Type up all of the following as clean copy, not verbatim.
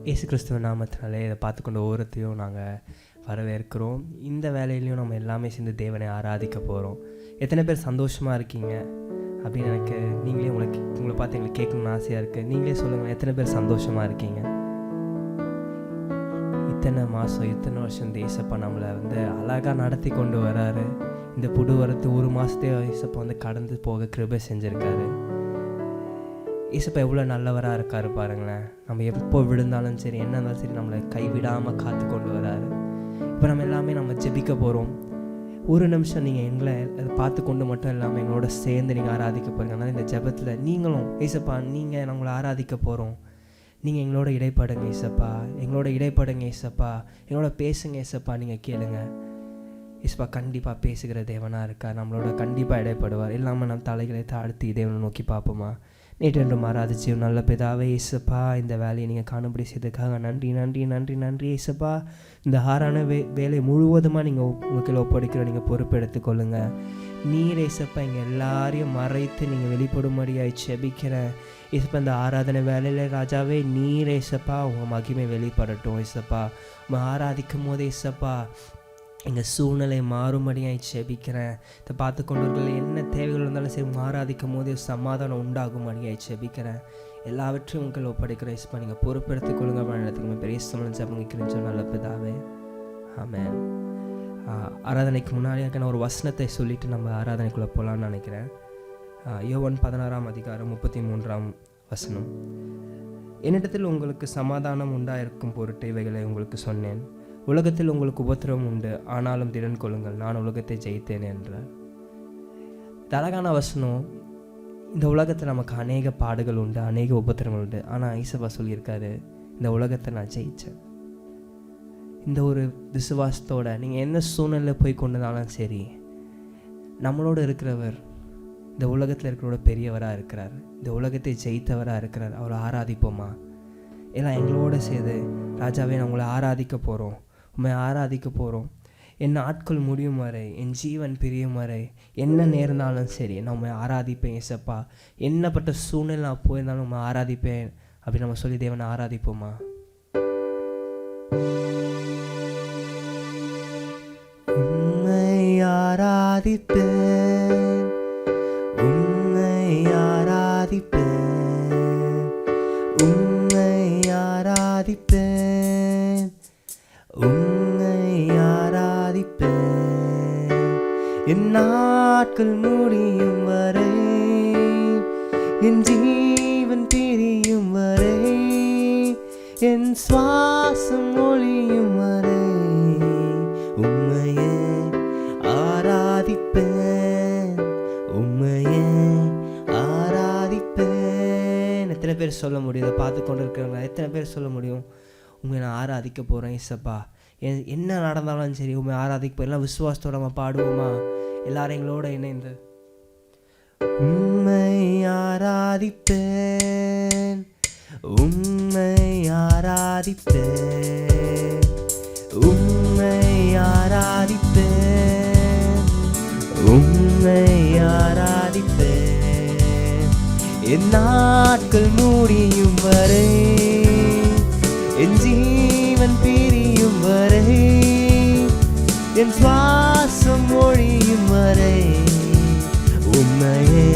இயேசு கிறிஸ்துவ நாமத்தினாலே இதை பார்த்துக்கொண்டு ஒவ்வொருத்தையும் நாங்கள் வரவேற்கிறோம். இந்த வேலையிலையும் நம்ம எல்லாமே சேர்ந்து தேவனை ஆராதிக்க போகிறோம். எத்தனை பேர் சந்தோஷமாக இருக்கீங்க அப்படின்னு எனக்கு நீங்களே உங்களை பார்த்து எங்களுக்கு கேட்கணும்னு ஆசையாக இருக்குது. நீங்களே சொல்லுங்கள், எத்தனை பேர் சந்தோஷமாக இருக்கீங்க? இத்தனை மாதம் இத்தனை வருஷம் ஏசப்பா நம்மளை அழகாக நடத்தி கொண்டு வராரு. இந்த புது வரத்து ஒரு மாதத்தே ஏசப்பா கடந்து போக கிருபை செஞ்சுருக்காரு. ஏசப்பா எவ்வளோ நல்லவராக இருக்கார் பாருங்களேன். நம்ம எப்போ விழுந்தாலும் சரி, என்ன இருந்தாலும் சரி, நம்மளை கைவிடாமல் காத்து கொண்டு வராரு. இப்போ நம்ம எல்லாமே ஜெபிக்க போகிறோம். ஒரு நிமிஷம் நீங்கள் எங்களை அதை பார்த்து கொண்டு மட்டும் இல்லாமல் எங்களோட சேர்ந்து நீங்கள் ஆராதிக்க போகிறீங்க. அதனால் இந்த ஜெபத்தில் நீங்களும் ஏசப்பா நீங்கள் நம்மளை ஆராதிக்க போகிறோம், நீங்கள் எங்களோட இடைப்படுங்க ஏசப்பா, எங்களோட இடைப்படுங்க ஏசப்பா, எங்களோட பேசுங்க ஏசப்பா. நீங்கள் கேளுங்க ஏசப்பா, கண்டிப்பாக பேசுகிற தேவனாக இருக்கார், நம்மளோட கண்டிப்பாக இடைப்படுவார். இல்லாமல் நம்ம தலைகளை தாழ்த்தி தேவனை நோக்கி பார்ப்போமா? நேற்று ஆராதிச்சு நல்ல பிதாவே ஏசப்பா, இந்த வேலையை நீங்கள் காணும்படி செய்ததுக்காக நன்றி நன்றி நன்றி நன்றி ஏசப்பா. இந்த ஆறான வேலை முழுவதுமாக நீங்கள் உங்களுக்கு ஒப்படைக்கிற நீங்கள் பொறுப்பெடுத்துக்கொள்ளுங்க. நீர் ஏசப்பா எங்கள் எல்லாரையும் மறைத்து நீங்கள் வெளிப்படும்படியாய் செபிக்கிறேன் ஏசப்பா. இந்த ஆராதனை வேலையில் ராஜாவே நீர் ஏசப்பா உங்கள் மகிமை வெளிப்படட்டும் ஏசப்பா. ஆராதிக்கும் போது ஏசப்பா எங்கள் சூழ்நிலை மாறும்படியாய் செபிக்கிறேன். இதை பார்த்து கொண்டவர்கள் என்ன தேவைகள் இருந்தாலும் சரி, ஆராதிக்கும் போது சமாதானம் உண்டாகும்படியாய் செபிக்கிறேன். எல்லாவற்றையும் உங்கள் ஒப்படைக்கிற ஏசப்பா, நீங்கள் பொறுப்பெடுத்துக்கொள்ளுங்க. இடத்துக்கு பெரிய சமயம் ஜெபிக்கிறேன்னு நல்ல பிதாவே, ஆமென். ஆராதனைக்கு முன்னாடியாக நான் ஒரு வசனத்தை சொல்லிவிட்டு நம்ம ஆராதனைக்குள்ளே போகலான்னு நினைக்கிறேன். யோவான் 16:33 என்னிடத்தில் உங்களுக்கு சமாதானம் உண்டாயிருக்கும் பொருட்டு இவைகளை உங்களுக்கு சொன்னேன். உலகத்தில் உங்களுக்கு உபத்திரவம் உண்டு, ஆனாலும் திடன் கொள்ளுங்கள், நான் உலகத்தை ஜெயித்தேன் என்றார். அழகான வசனம். இந்த உலகத்தில் நமக்கு அநேக பாடுகள் உண்டு, அநேக உபத்திரங்கள் உண்டு. ஆனால் ஈசப்பா சொல்லியிருக்காரு, இந்த உலகத்தை நான் ஜெயித்தேன். இந்த ஒரு விசுவாசத்தோட நீங்கள் என்ன சூழ்நிலை போய் கொண்டதாலும் சரி, நம்மளோட இருக்கிறவர் இந்த உலகத்தில் இருக்கிறோட பெரியவராக இருக்கிறார், இந்த உலகத்தை ஜெயித்தவராக இருக்கிறார். அவரை ஆராதிப்போமா? எல்லாம் எங்களோட சேர்ந்து ராஜாவே நான் உங்களை ஆராதிக்க போகிறோம், உண்மை ஆராதிக்க போகிறோம். என் நாட்கள் முடியும் வரை, என் ஜீவன் பிரியும் வரை, என்ன நேர்ந்தாலும் சரி நான் உண்மை ஆராதிப்பேன் ஏசப்பா. என்னப்பட்ட சூழ்நிலை நான் போயிருந்தாலும் உண்மை ஆராதிப்பேன் அப்படின்னு நம்ம சொல்லி தேவனை ஆராதிப்போமா? உம்மை ஆராதிப்பேன், உம்மை ஆராதிப்பேன், உம்மை ஆராதிப்பேன், உம்மை ஆராதிப்பேன். என் நாட்கள் முடியும் வரை, என் ஜீவன் பிரியும் வரை, என் சுவாசம் ஒழியும் வரை உம்மையே ஆராதிப்பேன், உம்மையே ஆராதிப்பேன். எத்தனை பேர் சொல்ல முடியும்? இதை பார்த்து கொண்டு இருக்கிறவங்க எத்தனை பேர் சொல்ல முடியும்? உண்மை நான் ஆராதிக்க போகிறேன் ஏசப்பா, என்ன நடந்தாலும் சரி உண்மை ஆராதிக்க போகிறேன். எல்லாம் விசுவாசத்தோட நம்ம பாடுவோமா? எல்லாரும் எங்களோட இணைந்து உம்மை ஆராதிப்பேன், உம்மை ஆராதிப்பேன், உம்மை ஆராதிப்பேன், உம்மை ஆராதிப்பேன். என் நாட்கள் முடியும் வரை, என் ஜீவன் பிரியும் வரை, என் சுவாசம் ஒழியும் வரை உம்மையே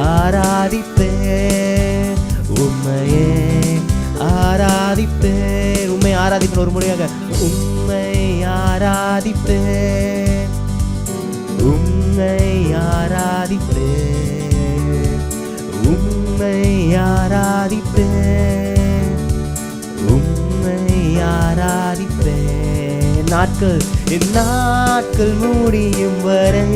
ஆராதிப்பேன், உம்மையே ஆராதிப்பேன். உம்மை ஆராதிப்பேன். ஒரு முறையாக உம்மை ஆராதிப்பேன், உம்மை ஆராதிப்பேன், உம்மை ஆராதிப்பேன், உம்மை ஆராதிப்பேன். என் நாட்கள் முடியும் வரை,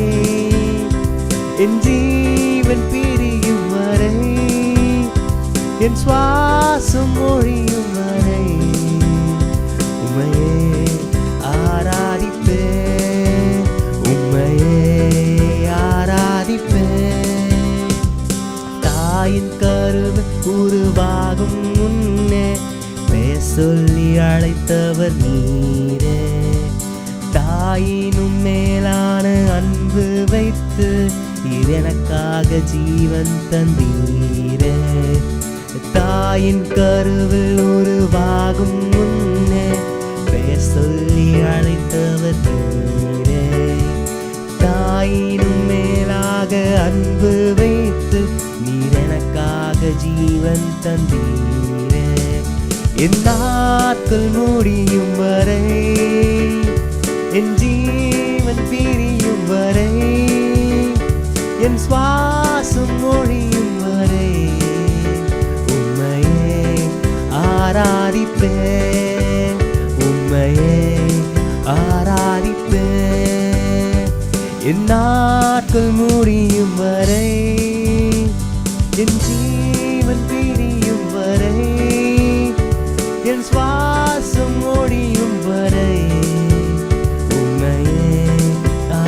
என் ஜீவன் பிரியும் வரை, என் சுவாசம் ஒழியும் வரை உம்மையே ஆராதிப்பேன், உம்மையே ஆராதிப்பேன். தாயின் கருவை உருவாகும் முன்னே சொல்லி அழைத்தவர் நீரே, தாயினும் மேலான அன்பு வைத்து எனக்காக ஜீவன் தந்தீரே. தாயின் கருவில் உருவாகும் என் நாட்கள் முடியும் வரை, என் ஜீவன் பிரியும் வரை, என் சுவாசம் ஒழியும் வரை உம்மையே ஆராதிப்பேன், உம்மையே ஆராதிப்பேன். என் நாட்கள் முடியும் வரை, என் ஜீவன் பிரியும் வரை, என் சுவாசம் ஒழியும் வரை உம்மையே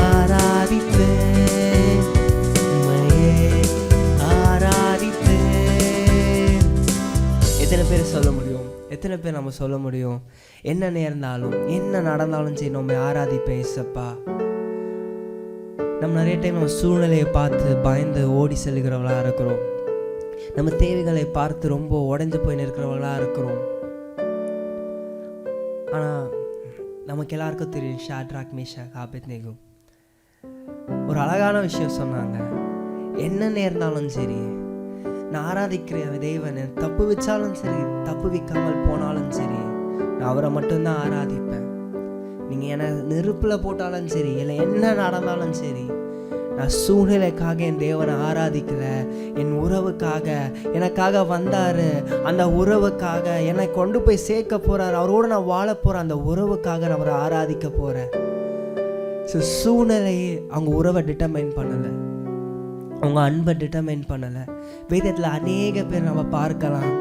ஆராதிப்பேன், உம்மையே ஆராதிப்பேன். எத்தனை பேர் சொல்ல முடியும்? எத்தனை பேர் நம்ம சொல்ல முடியும்? என்ன நேர்ந்தாலும் என்ன நடந்தாலும் சரி நம்ம ஆராதிப்பேன் இயேசப்பா. நம்ம நிறைய டைம் நம்ம சூழ்நிலையை பார்த்து பயந்து ஓடி செல்கிறவர்களாக இருக்கிறோம். நம்ம தேவைகளை பார்த்து ரொம்ப உடஞ்சி போய் நிற்கிறவர்களாக இருக்கிறோம். ஆனால் நமக்கு எல்லாருக்கும் தெரியும், ஷாட்ராக், மேஷாக், ஆபேத்நேகோ ஒரு அழகான விஷயம் சொன்னாங்க. என்ன நேர்ந்தாலும் சரி, நான் ஆராதிக்கிற தேவனை தப்பு வச்சாலும் சரி, தப்பு வைக்காமல் போனாலும் சரி, நான் அவரை மட்டும்தான் ஆராதிப்பேன். நீங்கள் என்னை நெருப்பில் போட்டாலும் சரி, இல்லை என்ன நடந்தாலும் சரி, நான் சூழ்நிலைக்காக என் தேவனை ஆராதிக்கிற, என் உறவுக்காக எனக்காக வந்தார், அந்த உறவுக்காக என்னை கொண்டு போய் சேர்க்க போகிறார், அவரோடு நான் வாழ போகிறேன், அந்த உறவுக்காக நான் அவரை ஆராதிக்க போகிறேன். ஸோ சூழ்நிலையை அவங்க உறவை டிட்டர்மைன் பண்ணலை, அவங்க அன்பை டிட்டர்மைன் பண்ணலை. வேதத்தில் அநேக பேர் நம்ம பார்க்கலாம்,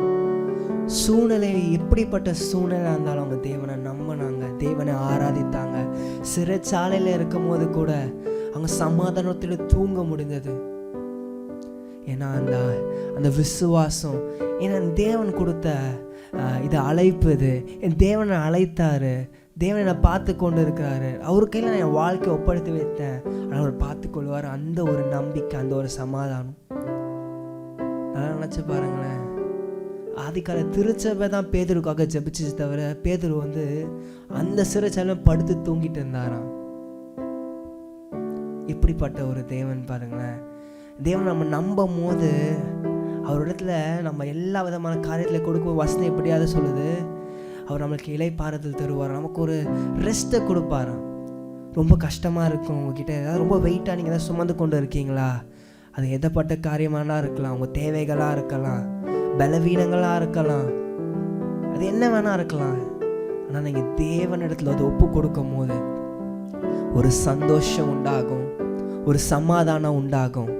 சூழ்நிலை எப்படிப்பட்ட சூழ்நிலை இருந்தாலும் அவங்க தேவனை நம்பினாங்க, தேவனை ஆராதித்தாங்க. சிறைச்சாலையில் இருக்கும் போது கூட அவங்க சமாதானத்தில் தூங்க முடிந்தது. ஏன்னா அந்த விசுவாசம், ஏன்னா தேவன் கொடுத்த இது அழைப்பு, இது என் தேவனை அழைத்தாரு, தேவனை நான் பார்த்து கொண்டு இருக்கிறாரு, அவர் கையில் நான் என் வாழ்க்கையை ஒப்படைத்து வைத்தேன், ஆனால் அவர் பார்த்து கொள்வார். அந்த ஒரு நம்பிக்கை, அந்த ஒரு சமாதானம். நல்லா நினச்சி பாருங்களேன், ஆதிக்கால திருச்சபை தான் பேதுருக்காக ஜெபிச்சு தவிர, பேதுரு அந்த சிறைச்சாலையும் படுத்து தூங்கிட்டு இருந்தாராம். இப்படிப்பட்ட ஒரு தேவன் பாருங்களேன். தேவன் நம்ம நம்பும் போது அவரிடத்துல நம்ம எல்லா விதமான காரியத்தில் கொடுக்கும். வசனம் எப்படியாவது சொல்லுது, அவர் நம்மளுக்கு இளைப்பாறுதல் தருவார், நமக்கு ஒரு ரெஸ்ட்டை கொடுப்பாராம். ரொம்ப கஷ்டமாக இருக்கும் உங்ககிட்ட, ஏதாவது ரொம்ப வெயிட்டாக நீங்கள் ஏதாவது சுமந்து கொண்டு இருக்கீங்களா? அது எதப்பட்ட காரியமானா இருக்கலாம், உங்கள் தேவைகளாக இருக்கலாம், பலவீனங்களாக இருக்கலாம், அது என்ன வேணா இருக்கலாம். ஆனால் நீங்கள் தேவனிடத்தில் அதை ஒப்பு கொடுக்கும் போது ஒரு சந்தோஷம் உண்டாகும், ஒரு சமாதானம் உண்டாகும்,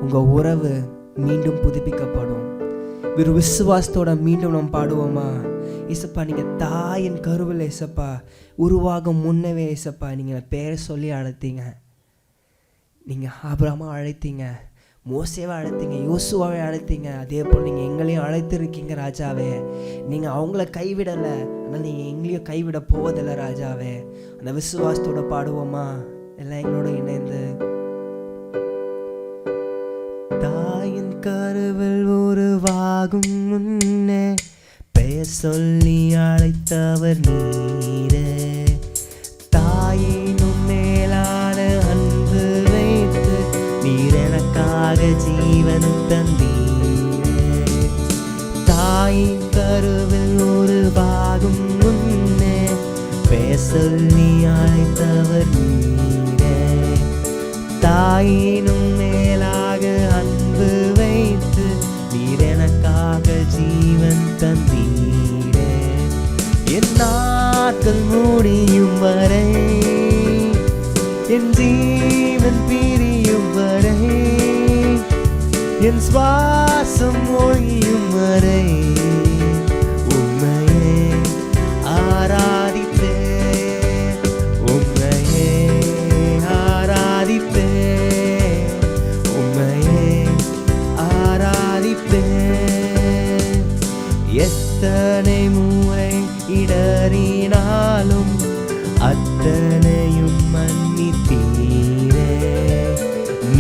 உங்கள் உறவு மீண்டும் புதுப்பிக்கப்படும். ஒரு விசுவாசத்தோட மீண்டும் நம்ம பாடுவோமா? ஏசப்பா, நீங்கள் தாயின் கருவில் ஏசப்பா உருவாகும் முன்னவே ஏசப்பா நீங்கள் பேரை சொல்லி அழைத்தீங்க. நீங்கள் ஆபிரகாமை அழைத்தீங்க, மோசேவை அழைத்தீங்க, யோசுவாவை அழைத்தீங்க. அதே போல் நீங்கள் எங்களையும் அழைத்திருக்கீங்க ராஜாவே. நீங்கள் அவங்கள கைவிடலை, ஆனால் நீங்கள் எங்களையும் கைவிட போவதில்லை ராஜாவே. அந்த விசுவாசத்தோட பாடுவோமா எல்லாம் எங்களோட இணைந்து? தாயின் கருவில் உருவாகும் முன்னே பெயர் சொல்லி அழைத்தவர் நீரே, தாயினும் மேலான அன்பு வைத்து நீர் எனக்காக ஜீவன் தந்தீரே. தாயின் கருவில் உருவாகும் முன்னே பெயர் சொல்லி அழைத்தவர் நீரே, தாயினும் மேலாக அன்பு வைத்து நீர் எனக்காக ஜீவன் தந்தீரே. என் நாட்கள் முடியும் வரை, என் ஜீவன் பிரியும் வரை, என் சுவாசம் ஒழியும் வரை உம்மையே ஆராதிப்பேன், உம்மையே ஆராதிப்பேன், உம்மையே ஆராதிப்பேன். எத்தனை முறை இடறினாலும் அத்தனையும் மன்னித்தீரே,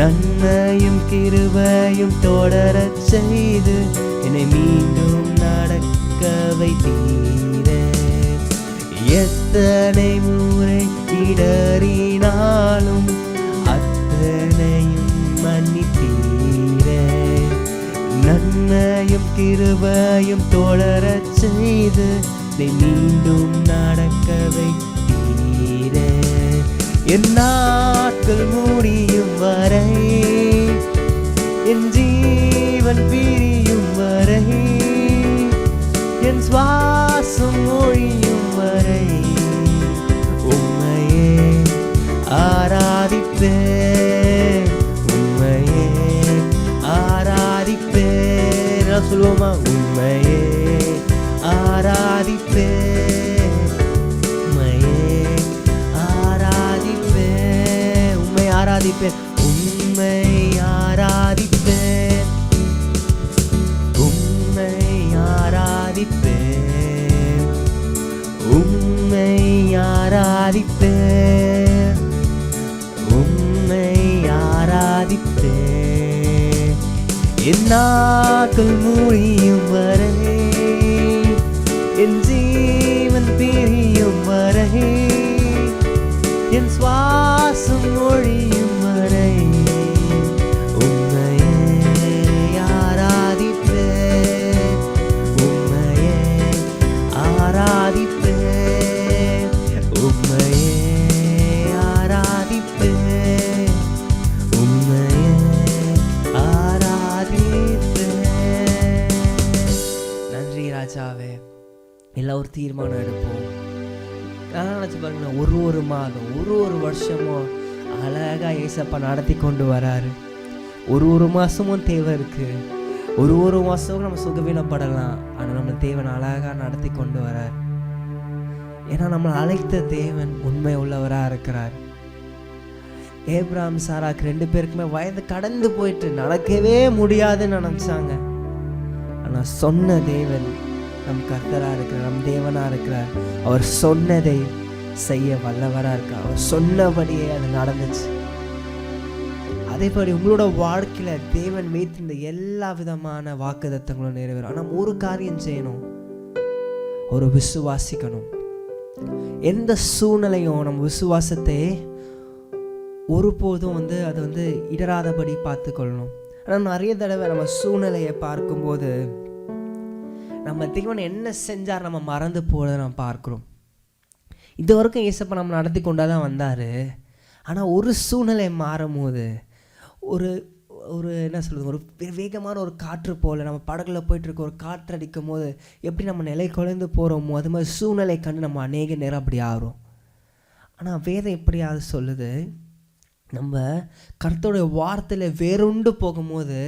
நன்மையும் கிருபையும் தொடரச் செய்து என்னை மீண்டும் நடக்க வைத்தீரே. எத்தனை முறை இடறினாலும் அத்தனையும் மன்னித்தீரே, நன்மையும் கிருபையும் தொடரச் செய்து மீண்டும் நடக்க வைத்தீரே. என் நாட்கள் முடியும் வரை, என் ஜீவன் பிரியும் வரை, என் சுவாசம் ஒழியும் வரை உம்மையே ஆராதிப்பேன், உம்மையே ஆராதிப்பேன். சொல்லுவோமா? உம்மையே ஆராதிப்பேன், உம்மையே ஆராதிப்பேன், உம்மை ஆராதிப்பேன், உம்மை ஆராதிப்பேன், உம்மை ஆராதிப்பேன், உம்மை ஆராதிப்பேன், உம்மை ஆராதிப்பேன். என் நாட்கள் முடியும் வரை, என் ஜீவன் பிரியும் வரை, என் சுவாசம் ஒழியும் வரை உம்மையே ஆராதிப்பேன், உம்மையே ஆராதிப்பேன், உம்மையே ஆராதிப்பேன், உம்மையே ஆராதிப்பேன். நன்றி ராஜாவே. எல்லாம் ஒரு தீர்மானம் எடுப்போம். நான் நினச்சி பாருங்க, ஒரு மாதம் ஒரு வருஷமும் அழகாக ஏசப்பா நடத்தி கொண்டு வராரு. ஒரு மாதமும் தேவை இருக்குது, ஒரு மாதமும் நம்ம சுகவீனப்படலாம். ஆனால் நம்ம தேவன் அழகாக நடத்தி கொண்டு வரார். ஏன்னா நம்மளை அழைத்த தேவன் உண்மை உள்ளவராக இருக்கிறார். ஏப்ராம் சாராக்கு 2 பேருக்குமே வயது கடந்து போயிட்டு நடக்கவே முடியாதுன்னு நினச்சாங்க. ஆனால் சொன்ன தேவன் நம் கர்த்தராக இருக்கிறார், நம் தேவனாக இருக்கிறார். அவர் சொன்னதை செய்ய வல்லவராக இருக்கார். அவர் சொன்னபடியே அது நடந்துச்சு. அதேபடி உங்களோட வாழ்க்கையில் தேவன் வைத்திருந்த எல்லா விதமான வாக்குத்தத்தங்களும் நிறைவேறும். ஆனால் ஒரு காரியம் செய்யணும், ஒரு விசுவாசிக்கணும். எந்த சூழ்நிலையும் நம்ம விசுவாசத்தை ஒருபோதும் அது இடராதபடி பார்த்துக்கொள்ளணும். ஆனால் நிறைய தடவை நம்ம சூழ்நிலையை பார்க்கும்போது நம்ம தேவன் என்ன செஞ்சார் நம்ம மறந்து போகிறத நம்ம பார்க்குறோம். இது வரைக்கும் ஏசப்பா நம்ம நடத்தி கொண்டாதான் வந்தார். ஆனால் ஒரு சூழ்நிலை மாறும் போது ஒரு என்ன சொல்கிறது, ஒரு வேகமான ஒரு காற்று போல் நம்ம படகுல போயிட்டுருக்க ஒரு காற்று அடிக்கும் போது எப்படி நம்ம நிலை குலைந்து போகிறோமோ அது மாதிரி சூழ்நிலை கண்டு நம்ம அநேக நேரம் அப்படி ஆகிறோம். ஆனால் வேதம் எப்படியாவது சொல்லுது, நம்ம கர்த்தருடைய வார்த்தையில் வேறுண்டு போகும்போது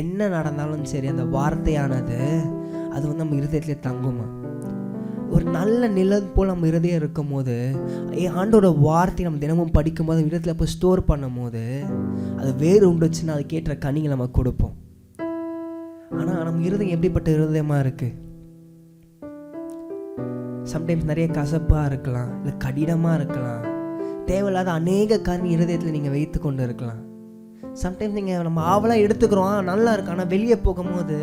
என்ன நடந்தாலும் சரி அந்த வார்த்தையானது அது நம்ம இருதயத்திலே தங்குமா. ஒரு நல்ல நிலம் போல் நம்ம இருதயம் இருக்கும் போது ஆண்டோட வார்த்தை நம்ம தினமும் படிக்கும் போது இருதயத்தில் போய் ஸ்டோர் பண்ணும் போது அது வேறு உண்டுச்சுன்னா அது கேட்ட கனிகள் நம்ம கொடுப்போம். ஆனால் நம்ம இருதயம் எப்படிப்பட்ட இருதயமாக இருக்குது? சம்டைம்ஸ் நிறைய கசப்பாக இருக்கலாம், இல்லை கடினமாக இருக்கலாம், தேவையில்லாத அநேக காரணம் இருதயத்தில் நீங்கள் வைத்து கொண்டு இருக்கலாம். சம்டைம்ஸ் நீங்கள் நம்ம ஆவலாக எடுத்துக்கிறோம், நல்லா இருக்கு, ஆனால் வெளியே போகும்போது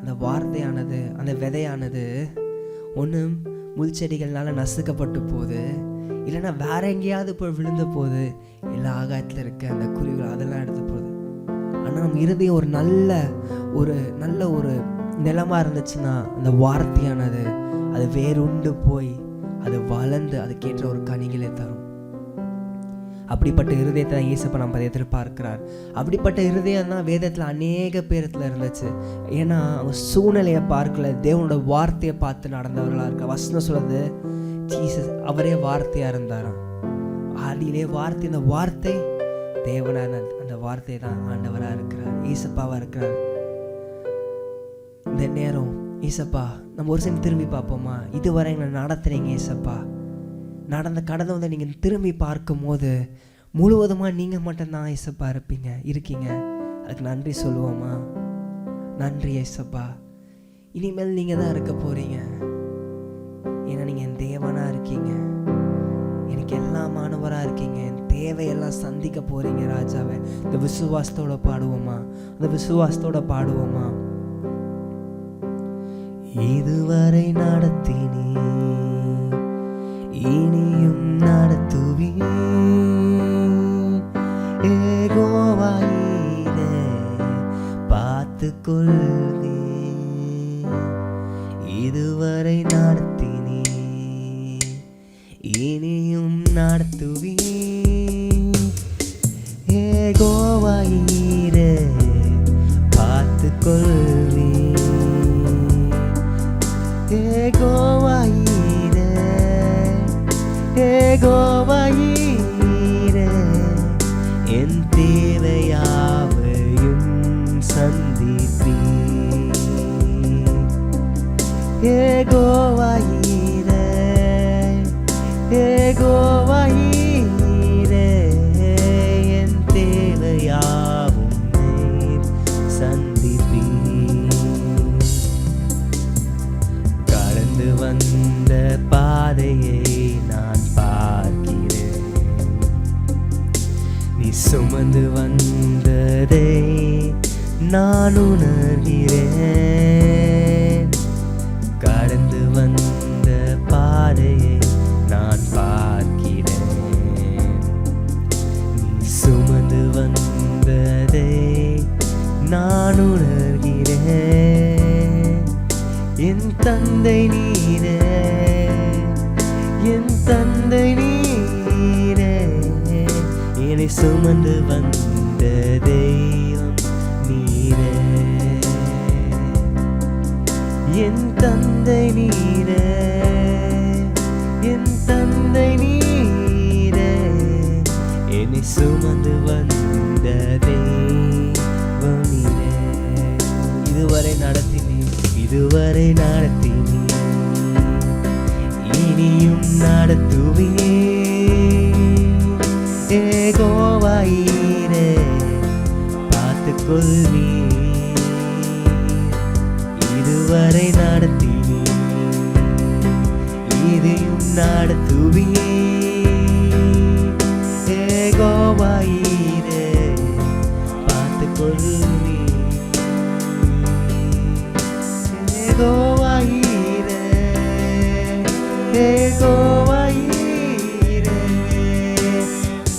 அந்த வார்த்தையானது அந்த விதையானது ஒன்று முள் செடிகள்னால நசுக்கப்பட்டு போகுது, இல்லைன்னா வேற எங்கேயாவது போய் விழுந்த போகுது, எல்லா ஆகாயத்தில் இருக்க அந்த குருவிகள் அதெல்லாம் எடுத்து போகுது. ஆனால் நம்ம இருதயம் ஒரு நல்ல ஒரு நிலமாக இருந்துச்சுன்னா அந்த வார்த்தையானது அது வேறுண்டு போய் அது வளர்ந்து அதுக்கேற்ற ஒரு கனிகளை தரும். அப்படிப்பட்ட இருதயத்தை தான் இயேசப்பா நம்ம எதிர்பார்க்கிறார். அப்படிப்பட்ட இருதயம் தான் வேதத்தில் அநேக பேரத்தில் இருந்துச்சு. ஏன்னா அவங்க சூழ்நிலையை பார்க்கல, தேவனோட வார்த்தையை பார்த்து நடந்தவர்களாக இருக்க. வசனம் சொல்லுது, ஜீசஸ் அவரே வார்த்தையாக இருந்தாராம். ஆதியிலே வார்த்தை, இந்த வார்த்தை தேவனான அந்த வார்த்தை தான் ஆண்டவராக இருக்கிறார், இயேசப்பாவாக இருக்கிறார். இந்த நேரம் இயேசப்பா நம்ம ஒரு சில திரும்பி பார்ப்போமா? இதுவரை எங்களை நடத்துறீங்க இயேசப்பா, கடந்து நீங்கள் திரும்பி பார்க்கும் போது முழுவதுமாக நீங்கள் மட்டும்தான் இயேசப்பா இருக்கீங்க. அதுக்கு நன்றி சொல்லுவோமா? நன்றி இயேசப்பா. இனிமேல் நீங்கள் தான் இருக்க போகிறீங்க. ஏன்னா நீங்கள் என் தேவனாக இருக்கீங்க, எனக்கு எல்லாம் மாணவராக இருக்கீங்க, என் தேவையெல்லாம் சந்திக்க போகிறீங்க ராஜாவை. இந்த விசுவாசத்தோட பாடுவோமா? அந்த விசுவாசத்தோட பாடுவோமா? இதுவரை நடத்தினீ, இனியும் நடத்துவி, ஏகோவாயிரே பார்த்து கொள்கிறீர். இதுவரை நடத்தினே, இனியும் நடத்துவே. யெகோவாயிரே பார்த்து கொள்வே. யெகோவாயிரே, யெகோவாயிரே என் தேவையாவையும் சந்திப்பே. யெகோவாயிரே, யெகோவாயிரே என் தேவையாவும் நீர் சந்திப்பே. கடந்து வந்த பாதையை நான் பார்க்கிறேன், நீ சுமந்து வந்ததை நான் உணர்கிறேன். கடந்து வந்த பாதையை நான் பார்க்கிறேன், நீ சுமந்து வந்ததை நான் உணர்கிறேன். என் தந்தை நீரே, என் தந்தை நீரே என்னை சுமந்து வந்த தெய்வம் நீரே. என் தந்தை நீரே, என் தந்தை நீரே என்னை சுமந்து வந்த தெய்வம் நீரே. இதுவரை நடத்தினே, இதுவரை நடத்தினே, இனியும் நடத்துவே. யெகோவாயிரே பார்த்து கொள்வே. இதுவரை நடத்தினே, இதையும் நடத்துவே. யெகோவாயிரே பார்த்து கொள்வே. யெகோவாயிரே, யெகோவாயிரே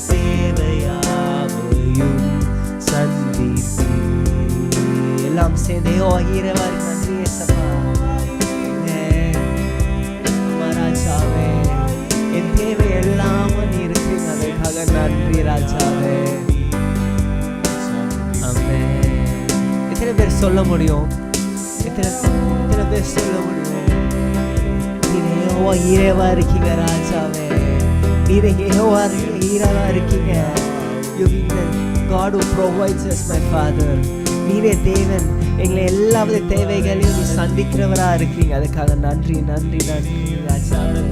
தேவையாவையும் சந்திப்பே. எல்லாம் சேர்ந்தே யெகோவாயிரேவாருக்கு நன்றி இயேசப்பா. ராஜாவே என் தேவை எல்லாம் நீ இருக்கிறீங்க, அதற்காக நன்றி ராஜாவே. ஆமென். எத்தனை பேர் சொல்ல முடியும்? எத்தனை பேர் சொல்ல முடியும்? நீங்க யெகோவாயிரேவா இருக்கீங்க ராஜாவே, நீங்க யெகோவாயிரேவா இருக்கீங்க. You being the God who provides us, my Father. நீரே தேவன், எங்களை எல்லா வித தேவைகளையும் நீ சந்திக்கிறவரா இருக்கீங்க, அதுக்காக நன்றி நன்றி நன்றி ராஜாவே.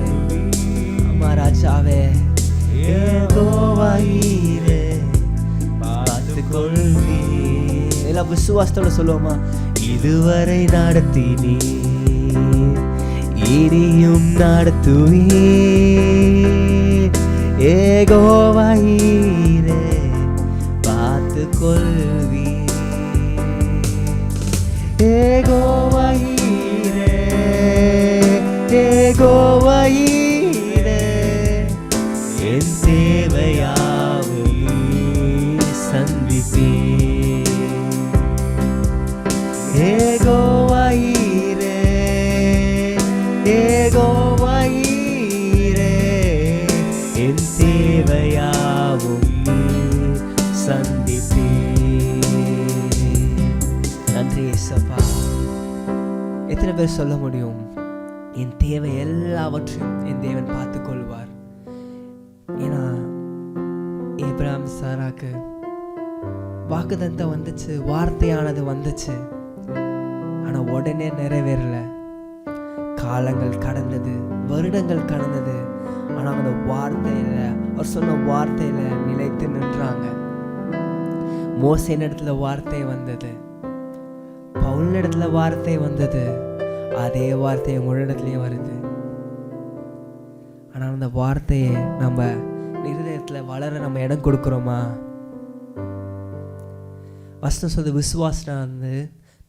அம்மா ராஜாவே, யெகோவாயிரே பார்த்து கொள்வே. எல்லாம் விசுவாசத்தோட சொல்லுவோமா? இதுவரை நடத்தினே, இனியும் நடத்துவே. யெகோவாயிரே பார்த்து கொள்வே. யெகோவாயிரே, யெகோவாயிரே என் தேவையாவும் சந்திப்பே. யெகோவாயிரே, யெகோவாயிரே என் தேவையாவும் சந்திப்பே. நன்றி இயேசப்பா. எத்தனை பேர் சொல்ல முடியும்? என் தேவை எல்லாவற்றையும் என் தேவன் பார்த்துக் கொள்வார். ஏன்னா ஆபிரகாம் சாராக்கு வாக்குத்தத்தம் வந்துச்சு, வார்த்தையானது வந்துச்சு, ஆனா உடனே நிறைவேறல. காலங்கள் கடந்தது, வருடங்கள் கடந்தது, ஆனா அந்த வார்த்தையில, அவர் சொன்ன வார்த்தையில நிலைத்து நின்றாங்க. மோசே இடத்துல வார்த்தை வந்தது, பவுல் இடத்துல வார்த்தை வந்தது, அதே வார்த்தை உங்களிடத்துலயும் வருது. ஆனா அந்த வார்த்தையை நம்ம இருதயத்துல வளர நம்ம இடம் கொடுக்கிறோமா? வசனம் சொல்றது விசுவாசம் வந்து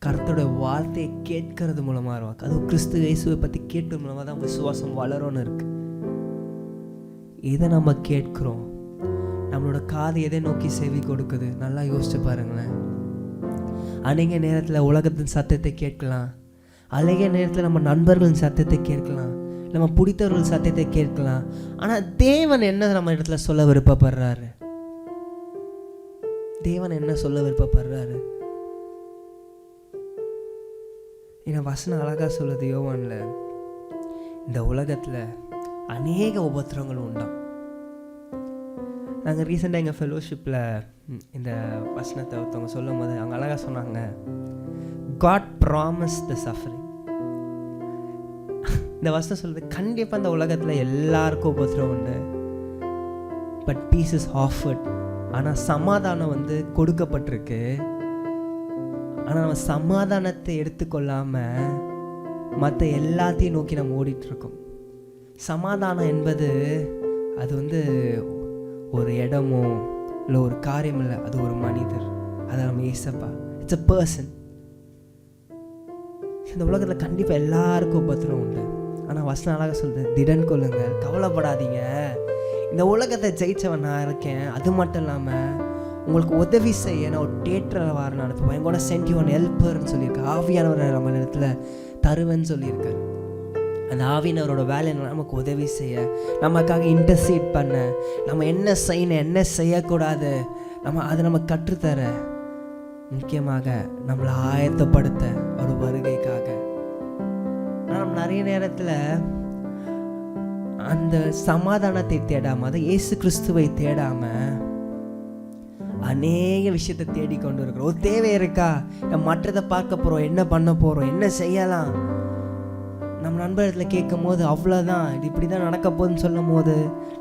கர்த்தரோட வார்த்தையை கேட்கறது மூலமா இருக்கும். அதுவும் கிறிஸ்து இயேசுவை பத்தி கேட்கறது மூலமா தான் விசுவாசம் வளரும்னு இருக்கு. இதை நம்ம கேட்கிறோம், நம்மளோட காது எதை நோக்கி செவி கொடுக்குது? நல்லா யோசிச்சு பாருங்களேன். அநேக நேரத்தில் உலகத்தின் சத்தத்தை கேட்கலாம், அழகிய நேரத்தில் நம்ம நண்பர்களின் சத்தத்தை கேட்கலாம், நம்ம பிடித்தவர்கள் சத்தத்தை கேட்கலாம். ஆனால் தேவன் என்ன நம்ம இடத்துல சொல்ல விருப்பப்படுறாரு? தேவன் என்ன சொல்ல விருப்பப்படுறாரு? ஏன்னா வசனம் அழகாக சொல்லுது யோவானில், இந்த உலகத்தில் அநேக உபத்திரங்கள் உண்டாம். நாங்கள் ரீசெண்டாக எங்கள் ஃபெலோஷிப்பில் இந்த வசனத்தை ஒருத்தவங்க சொல்லும் போது அவங்க அழகாக சொன்னாங்க, காட் ப்ராமிஸ் த சஃபரிங். இந்த வசனம் சொல்லுது, கண்டிப்பாக இந்த உலகத்தில் எல்லாருக்கும் உபத்திரம் உண்டு, பட் பீஸ் இஸ் ஆஃபர்ட். ஆனால் சமாதானம் கொடுக்கப்பட்டிருக்கு. ஆனால் நம்ம சமாதானத்தை எடுத்துக்கொள்ளாமல் மற்ற எல்லாத்தையும் நோக்கி நம்ம ஓடிட்டுருக்கோம். சமாதானம் என்பது அது ஒரு இடமோ இல்லை ஒரு காரியம் இல்லை, அது ஒரு மனிதர். அதை நம்ம ஏசப்பா, இட்ஸ் அ பர்சன். இந்த உலகத்தில் கண்டிப்பாக எல்லாருக்கும் உபத்திரம் உண்டு. ஆனால் வசனம் அழகாக சொல்லுது, திடன் கொள்ளுங்க, கவலைப்படாதீங்க, இந்த உலகத்தை ஜெயிச்சவன் நான் இருக்கேன். அது மட்டும் இல்லாமல் உங்களுக்கு உதவி செய்ய நான் ஒரு தேட்டரில் வார நடத்துவேன். எங்கூட சென்ட் யூ ஒன் ஹெல்ப்பர்னு சொல்லியிருக்கேன். ஆவியானவரை நம்ம இடத்துல தருவேன்னு சொல்லியிருக்காரு. அந்த ஆவியானவரோட வேலை நமக்கு உதவி செய்ய, நமக்காக இன்டர்சீட் பண்ண, நம்ம என்ன செய்யணும் என்ன செய்யக்கூடாது அதை நம்ம கற்றுத்தர, முக்கியமாக நம்மளை ஆயத்தப்படுத்த ஒரு வருகைக்காக. ஆனால் நம்ம நிறைய நேரத்தில் அந்த சமாதானத்தை தேடாமல், அதை இயேசு கிறிஸ்துவை தேடாமல் அநேக விஷயத்தை தேடிக்கொண்டு இருக்கிறோம். ஒரு தேவை இருக்கா, நம்ம மற்றதை பார்க்க போகிறோம், என்ன பண்ண போகிறோம், என்ன செய்யலாம். நம்ம நண்பர்களில் கேட்கும் போது அவ்வளோதான், இது இப்படி தான் நடக்க போகுதுன்னு சொல்லும் போது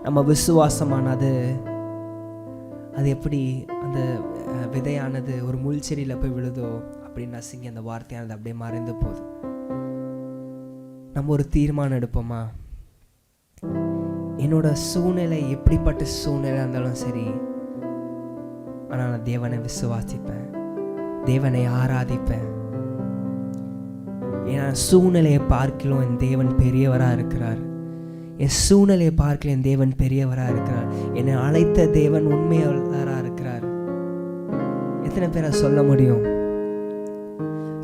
நம்ம விசுவாசமானது அது எப்படி அந்த விதையானது ஒரு முள் செடியில் போய் விழுதோ அப்படின்னு நசுங்கி அந்த வார்த்தையானது அப்படியே மறைந்து போகுது. நம்ம ஒரு தீர்மானம் எடுப்போமா, என்னோட சூழ்நிலை எப்படிப்பட்ட சூழ்நிலை இருந்தாலும் சரி, ஆனால் நான் தேவனை விசுவாசிப்பேன், தேவனை ஆராதிப்பேன். ஏன்னா சூழ்நிலையை பார்க்கலாம் என் தேவன் பெரியவராக இருக்கிறார். என் சூழ்நிலையை பார்க்கலாம் என் தேவன் பெரியவராக இருக்கிறார். என்னை அழைத்த தேவன் உண்மையாளராக இருக்கிறார். எத்தனை பேரை சொல்ல முடியும்?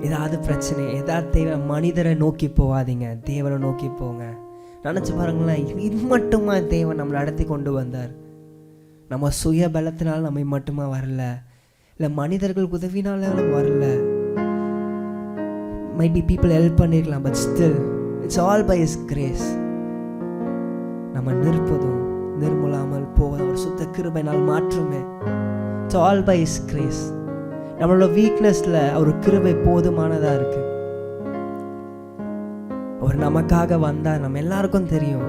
ஏதாவது பிரச்சனை, ஏதாவது தேவை, மனிதரை நோக்கி போகாதீங்க, தேவனை நோக்கி போங்க. நினச்சி பாருங்களேன், இது மட்டுமா தேவன் நம்மளை நடத்தி கொண்டு வந்தார்? நம்ம சுய பலத்தினால நம்ம மட்டுமா வரல, இல்லை மனிதர்கள் உதவினால நம்ம வரல. மைட் பி பீப்புள் ஹெல்ப் பண்ணிருக்கலாம், but still it's all by his grace. நம்ம நிற்பதும் நிர்மூலாமல் போவதும் ஒரு சுத்த கிருபையினால் மாற்றுமே. It's all by his grace. நம்மளோட வீக்னஸில் ஒரு கிருபை போதுமானதாக இருக்கு. அவர் நமக்காக வந்தார், நம்ம எல்லாருக்கும் தெரியும்.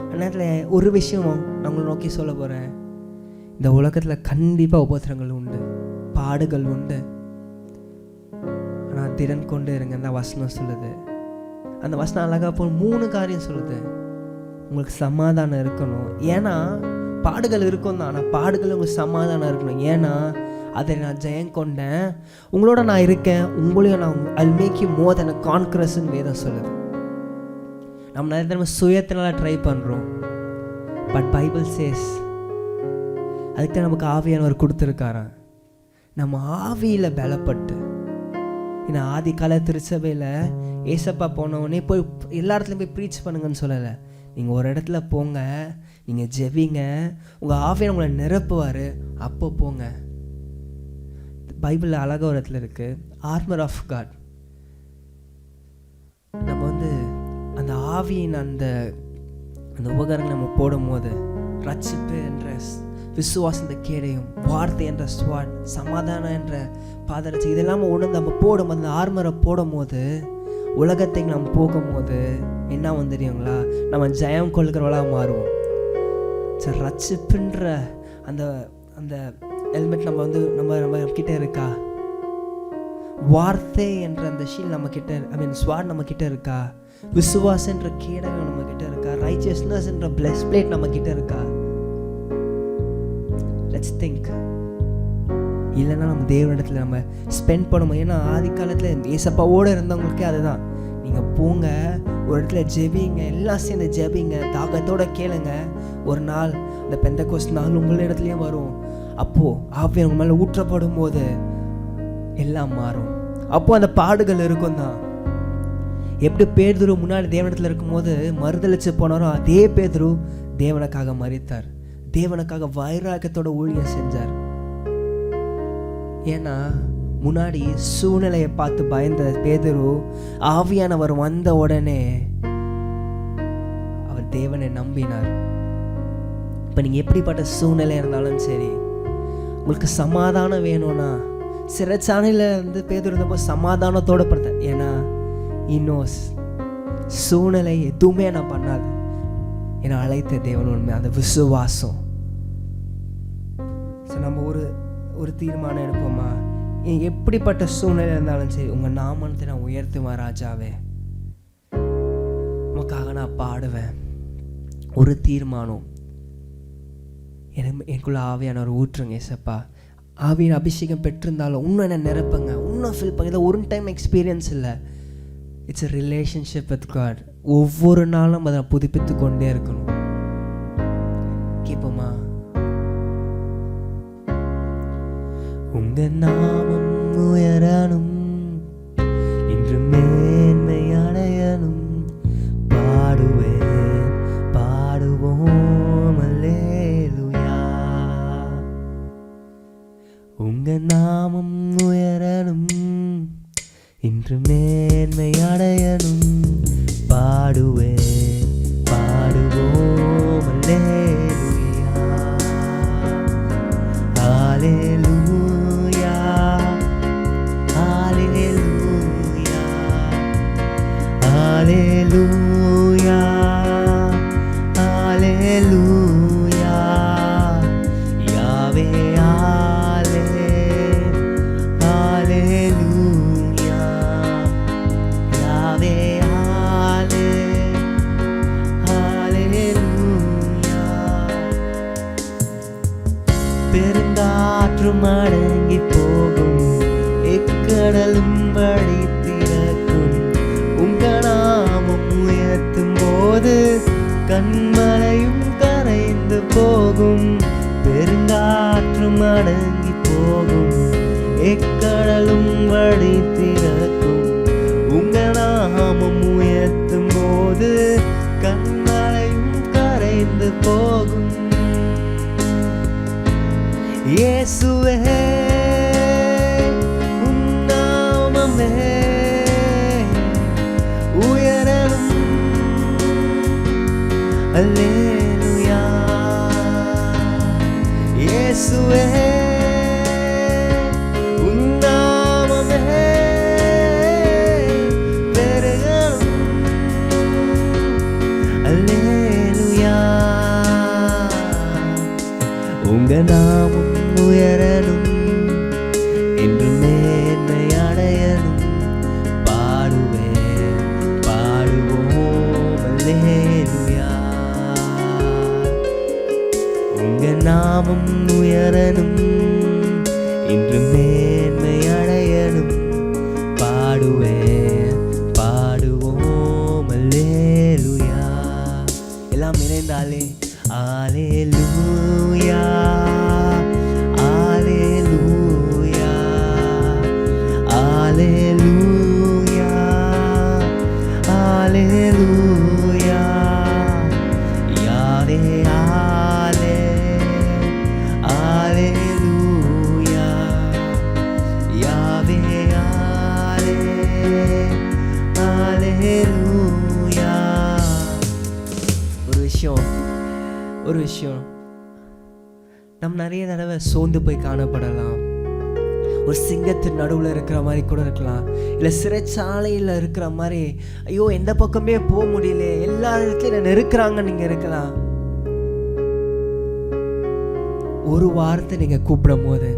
அதனால் ஒரு விஷயம் நம்மளை நோக்கி சொல்ல போகிறேன், இந்த உலகத்தில் கண்டிப்பாக உபத்திரங்கள் உண்டு, பாடுகள் உண்டு. ஆனால் திறன் கொண்டு இருங்க தான் வசனம் சொல்லுது. அந்த வசனம் அழகாக போல் 3 காரியம் சொல்லுது. உங்களுக்கு சமாதானம் இருக்கணும், ஏன்னா பாடுகள் இருக்கும் தான், ஆனால் பாடுகள் உங்களுக்கு சமாதானம் இருக்கணும். ஏன்னா அதை நான் ஜெயம் கொண்டேன், உங்களோட நான் இருக்கேன், உங்களையும் நான் I'll make you more than a conquerorன்னு வேதம் சொல்லுது. நம்ம நிறைய தடவை சுயத்தினால ட்ரை பண்ணுறோம், பட் பைபிள் சேஸ் அதுக்கு தான் நமக்கு ஆவியானவர் கொடுத்துருக்காராம். நம்ம ஆவியில் பலப்பட்டு, ஏன்னா ஆதி கால திருச்சபையில் ஏசப்பா போனவொடனே போய் எல்லா இடத்துலையும் போய் ப்ரீச் பண்ணுங்கன்னு சொல்லலை. நீங்கள் ஒரு இடத்துல போங்க, நீங்கள் ஜெபிங்க, உங்கள் ஆவியை உங்களை நிரப்புவார், அப்போ போங்க. பைபிளில் அழகாக ஒரு இடத்துல இருக்குது, ஆர்மர் ஆஃப் காட். நம்ம அந்த ஆவியின் அந்த உபகரணம் நம்ம போடும் போது ரட்சிப்பு என்ற விசுவாசத்தை கேடையும், வார்த்தை என்ற ஸ்வாட், சமாதானம் என்ற பாதரட்சி, இதெல்லாம் உணர்ந்து நம்ம போடும் அந்த ஆர்மரை போடும் போது, உலகத்தை நம்ம போகும்போது என்ன தெரியுங்களா, நம்ம ஜெயம் கொள்கிறவளாக மாறுவோம். சரி, ரட்சிப்புன்ற அந்த அந்த ஹெல்மெட் நம்ம நம்ம கிட்ட இருக்கா? வார்த்தை என்ற அந்த ஷீல் நம்ம கிட்ட, ஸ்வாட் நம்ம கிட்ட இருக்கா? விசுவாசம் என்ற கேடகம் நம்ம கிட்ட இருக்கா? ரைச்சியஸ்னஸ் என்ற பிளஸ் பிளேட் நம்ம கிட்ட இருக்கா? Let's think. இல்லைன்னா நம்ம தேவனிடத்தில் நம்ம ஸ்பெண்ட் பண்ணுவோம். ஏன்னா ஆதி காலத்தில் ஏசப்பாவோடு இருந்தவங்களுக்கே அதுதான். நீங்கள் போங்க, ஒரு இடத்துல ஜெபிங்க, எல்லாம் சேர்ந்து ஜெபிங்க, தாகத்தோடு கேளுங்க. ஒரு நாள் அந்த பெந்தகோஸ்ட் நாள் உங்கள் இடத்துலையும் வரும். அப்போது ஆவியானவர் உங்கள் மேலே ஊற்றப்படும் போது எல்லாம் மாறும். அப்போது அந்த பாடுகள் இருக்கும் தான், எப்படி பேதுரு முன்னாடி தேவனிடத்தில் இருக்கும்போது மறுதளிச்சு போனாரோ, அதே பேதுரு தேவனுக்காக மரித்தார், தேவனுக்காக வைராக்கியத்தோட ஊழியம் செஞ்சார். ஏன்னா முன்னாடி சூழ்நிலையை பார்த்து பயந்த பேதுரு ஆவியானவர் வந்த உடனே அவர் தேவனை நம்பினார். இப்போ நீங்கள் எப்படிப்பட்ட சூழ்நிலை இருந்தாலும் சரி, உங்களுக்கு சமாதானம் வேணும்னா, சிறைச்சாலையில் இருந்து பேதுரு இருந்தப்போ சமாதானத்தோடு படுத்த, ஏன்னா இன்னும் சூழ்நிலை எதுவுமே நான் பண்ணாது, என்னை அழைத்த தேவன் உண்மை, அந்த விசுவாசம். ஸோ நம்ம ஒரு தீர்மானம் எடுப்போமா, எப்படிப்பட்ட சூழ்நிலை இருந்தாலும் சரி, உங்கள் நாமத்தை நான் உயர்த்துமா ராஜாவே, உமக்காக நான் பாடுவேன். ஒரு தீர்மானம், எனக்குள்ள ஆவியானவர் ஊற்றுங்க ஏசப்பா. ஆவியின் அபிஷேகம் பெற்றிருந்தாலும் இன்னும் என்ன நிரப்புங்க, இன்னும் ஃபில் பண்ணி. இதை ஒரு டைம் எக்ஸ்பீரியன்ஸ் இல்லை, it's a relationship with God. ஒவ்வொரு நாளும் அதை புதுப்பித்து கொண்டே இருக்கணும். கேட்போமா? உங்க நாமம் உயரணும், இன்று மேன்மை அடையணும், பாடுவேன் பாடுவோம் அல்லேலூயா. உங்க நாமம் உயரணும், இன்று மேன்மை அடையணும், பாடுவேன் பாடுவோம் அல்லேலூயா. ஹல்லேலூயா ஹல்லேலூயா ஹல்லேலூயா ஹல்லேலூயா. யாவே ஹல்லேலூயா யாவே ஹல்லேலூயா. பெருங்காற்றும் அடங்கி போகும், எக்கடலும் வழி திறக்கும், உங்க நாமம் உயர்த்தும் போது கண்மலையும் கரைந்து போகும். பெருங்காற்றும் அடங்கி போகும், எக்கடலும் வழி திறக்கும், உங்க நாமம் உயர்த்தும் போது கண்மலையும் கரைந்து போகும். இயேசுவே உம் நாமமே உயரணும், அல்லேலூயா. இயேசுவே உம் நாமமே பெருகணும், அல்லேலூயா. உங்க நாமம் உயரணும், என்று மேன்மை அடையணும், பாடுவேன் பாடுவோம் அல்லேலூயா. உங்க நாமம் உயரணும், இன்று மேன்மை அடையணும், பாடுவேன் பாடுவோம் அல்லேலூயா. எல்லாம் இணைந்தாலே அல்லேலூயா அல்லேலூயா அல்லேலூயா அல்லேலூயா. யாவே அல்லேலூயா யாவே அல்லேலூயா. ஒரு விஷயம் நம்ம நிறைய தடவை சோர்ந்து போய் காணப்படலாம், ஒரு சிங்கத்தின் நடுவில் இருக்கிற மாதிரி கூட இருக்கலாம், இல்லை சிறைச்சாலையில் இருக்கிற மாதிரி, ஐயோ எந்த பக்கமே போக முடியல, எல்லா இடத்துலையும் என்ன இருக்கிறாங்க நீங்கள் இருக்கலாம். ஒரு வார்த்தை நீங்கள் கூப்பிடும் போது,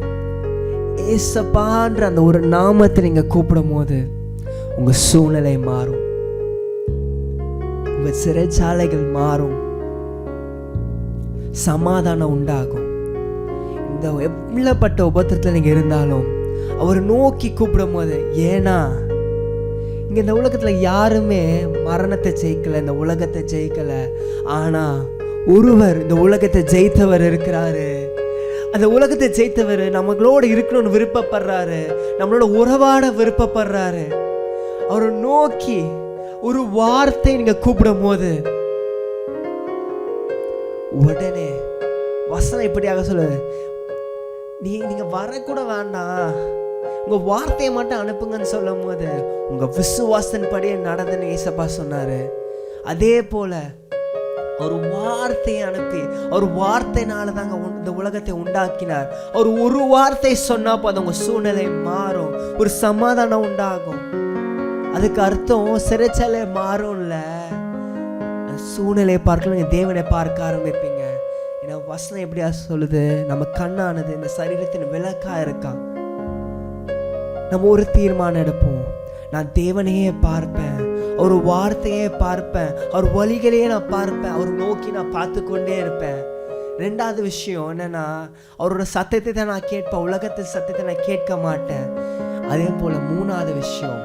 ஏசப்பான்ற அந்த ஒரு நாமத்தை நீங்கள் கூப்பிடும் போது உங்கள் சூழ்நிலை மாறும், உங்கள் சிறைச்சாலைகள் மாறும், சமாதானம் உண்டாகும். இந்த எவ்வளப்பட்ட உபத்திரத்தில் நீங்கள் இருந்தாலும் அவர் நோக்கி கூப்பிடும் போது, ஏன்னா இங்கே இந்த உலகத்தில் யாருமே மரணத்தை ஜெயிக்கலை, இந்த உலகத்தை ஜெயிக்கலை, ஆனால் ஒருவர் இந்த உலகத்தை ஜெயித்தவர் இருக்கிறாரு. அந்த உலகத்தை ஜெயித்தவர் நம்மளோட இருக்கணும்னு விருப்பப்படுறாரு, நம்மளோட உறவாட விருப்பப்படுறாரு. அவரை நோக்கி ஒரு வார்த்தை நீங்க கூப்பிடும் போது உடனே வசனம் இப்படியாக சொல்லுது, நீங்க வரக்கூட வேண்டாம், உங்க வார்த்தையை மட்டும் அனுப்புங்கன்னு சொல்லும் போது உங்க விசுவாசத்தின் படியே நடந்துன்னு ஏசப்பா சொன்னாரு. அதே போல ஒரு வார்த்தையை அனுப்பி, ஒரு வார்த்தைனால தாங்க இந்த உலகத்தை உண்டாக்கினார். ஒரு வார்த்தை சொன்னா போதும் உங்க சூழ்நிலை மாறும், ஒரு சமாதானம் உண்டாகும். அதுக்கு அர்த்தம் சிறைச்சாலை மாறும்ல, சூழ்நிலையை பார்க்க நீங்க தேவனை பார்க்க ஆரம்பிப்பீங்க. ஏன்னா வசனம் எப்படியா சொல்லுது, நம்ம கண்ணானது இந்த சரீரத்தின் விளக்கா இருக்கான். நம்ம ஒரு தீர்மானம் எடுப்போம், நான் தேவனையே பார்ப்பேன், ஒரு வார்த்தையே பார்ப்பேன், அவர் வழிகளையே நான் பார்ப்பேன், அவர் நோக்கி நான் பார்த்து கொண்டே இருப்பேன். ரெண்டாவது விஷயம் என்னன்னா, அவரோட சத்தத்தை தான் நான் கேட்பேன், உலகத்தின் சத்தத்தை நான் கேட்க மாட்டேன். அதே போல மூணாவது விஷயம்,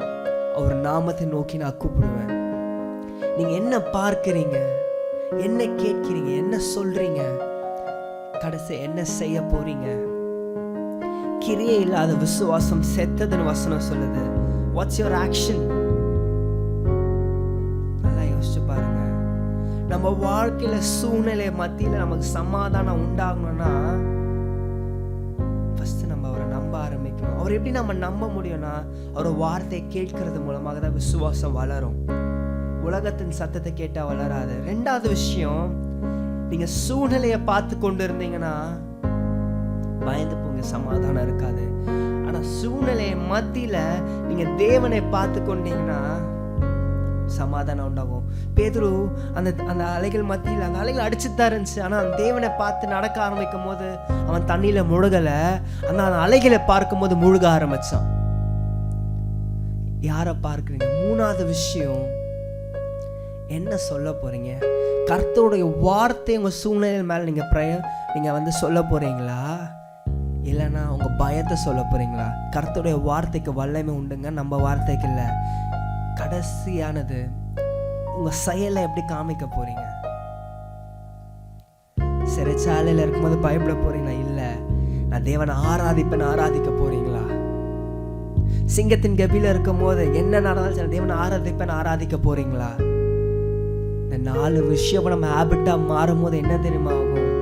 அவர் நாமத்தை நோக்கி நான் கூப்பிடுவேன். நீங்க என்ன பார்க்கிறீங்க, என்ன கேட்கிறீங்க, என்ன சொல்றீங்க, கடைசி என்ன செய்ய போறீங்க? கிரியே இல்லாத விசுவாசம் செத்ததுன்னு வசனம் சொல்லுது. What's your action? நல்லா யோசிச்சு பாருங்க. நம்ம வாழ்க்கையில சூழ்நிலை மத்தியில நமக்கு சமாதானம் உண்டாகணும்னா ஃபர்ஸ்ட் நம்ம அவரை நம்ப ஆரம்பிக்கணும். அவர் எப்படி நம்ம நம்ப முடியும்னா, அவர் வார்த்தையை கேட்கறது மூலமாக தான் விசுவாசம் வளரும். உலகத்தின் சத்தத்தை கேட்டா வளராது. ரெண்டாவது விஷயம், நீங்க சூழ்நிலையை பார்த்து கொண்டு இருந்தீங்கன்னா பயந்து போங்க, சமாதானம் இருக்காது. ஆனா சூழ்நிலை மத்தியில நீங்க தேவனை பார்த்து கொண்டீங்கன்னா சமாதானம் உண்டாகும். பேதுரு அந்த அலைகள் மத்தியில் அந்த அலைகள் அடிச்சுதான் இருந்துச்சு, ஆனா அந்த தேவனை பார்த்து நடக்க ஆரம்பிக்கும் போது அவன் தண்ணியில முழுகல, அந்த அலைகளை பார்க்கும் போது முழுக ஆரம்பிச்சான். யாரை பார்க்கிறீங்க? மூணாவது விஷயம், என்ன சொல்ல போறீங்க? கர்த்தருடைய வார்த்தை உங்க சூழ்நிலை மேல நீங்க சொல்ல போறீங்களா, இல்லைன்னா உங்க பயத்தை சொல்ல போறீங்களா? கர்த்தருடைய வார்த்தைக்கு வல்லமை உண்டுங்க, நம்ம வார்த்தைக்கு இல்லை. கடைசியானது, உங்க செயலை எப்படி காமிக்க போறீங்க? சிறைச்சாலையில இருக்கும்போது பயப்பட போறீங்களா, இல்ல நான் தேவனை ஆராதிக்க போறீங்களா? சிங்கத்தின் கபில இருக்கும் போது என்ன நடந்தாலும் தேவனை ஆராதிக்க போறீங்களா? இந்த 4 விஷயம் நம்ம ஹேபிட்டா மாறும் போது என்ன தெரியுமா ஆகும்?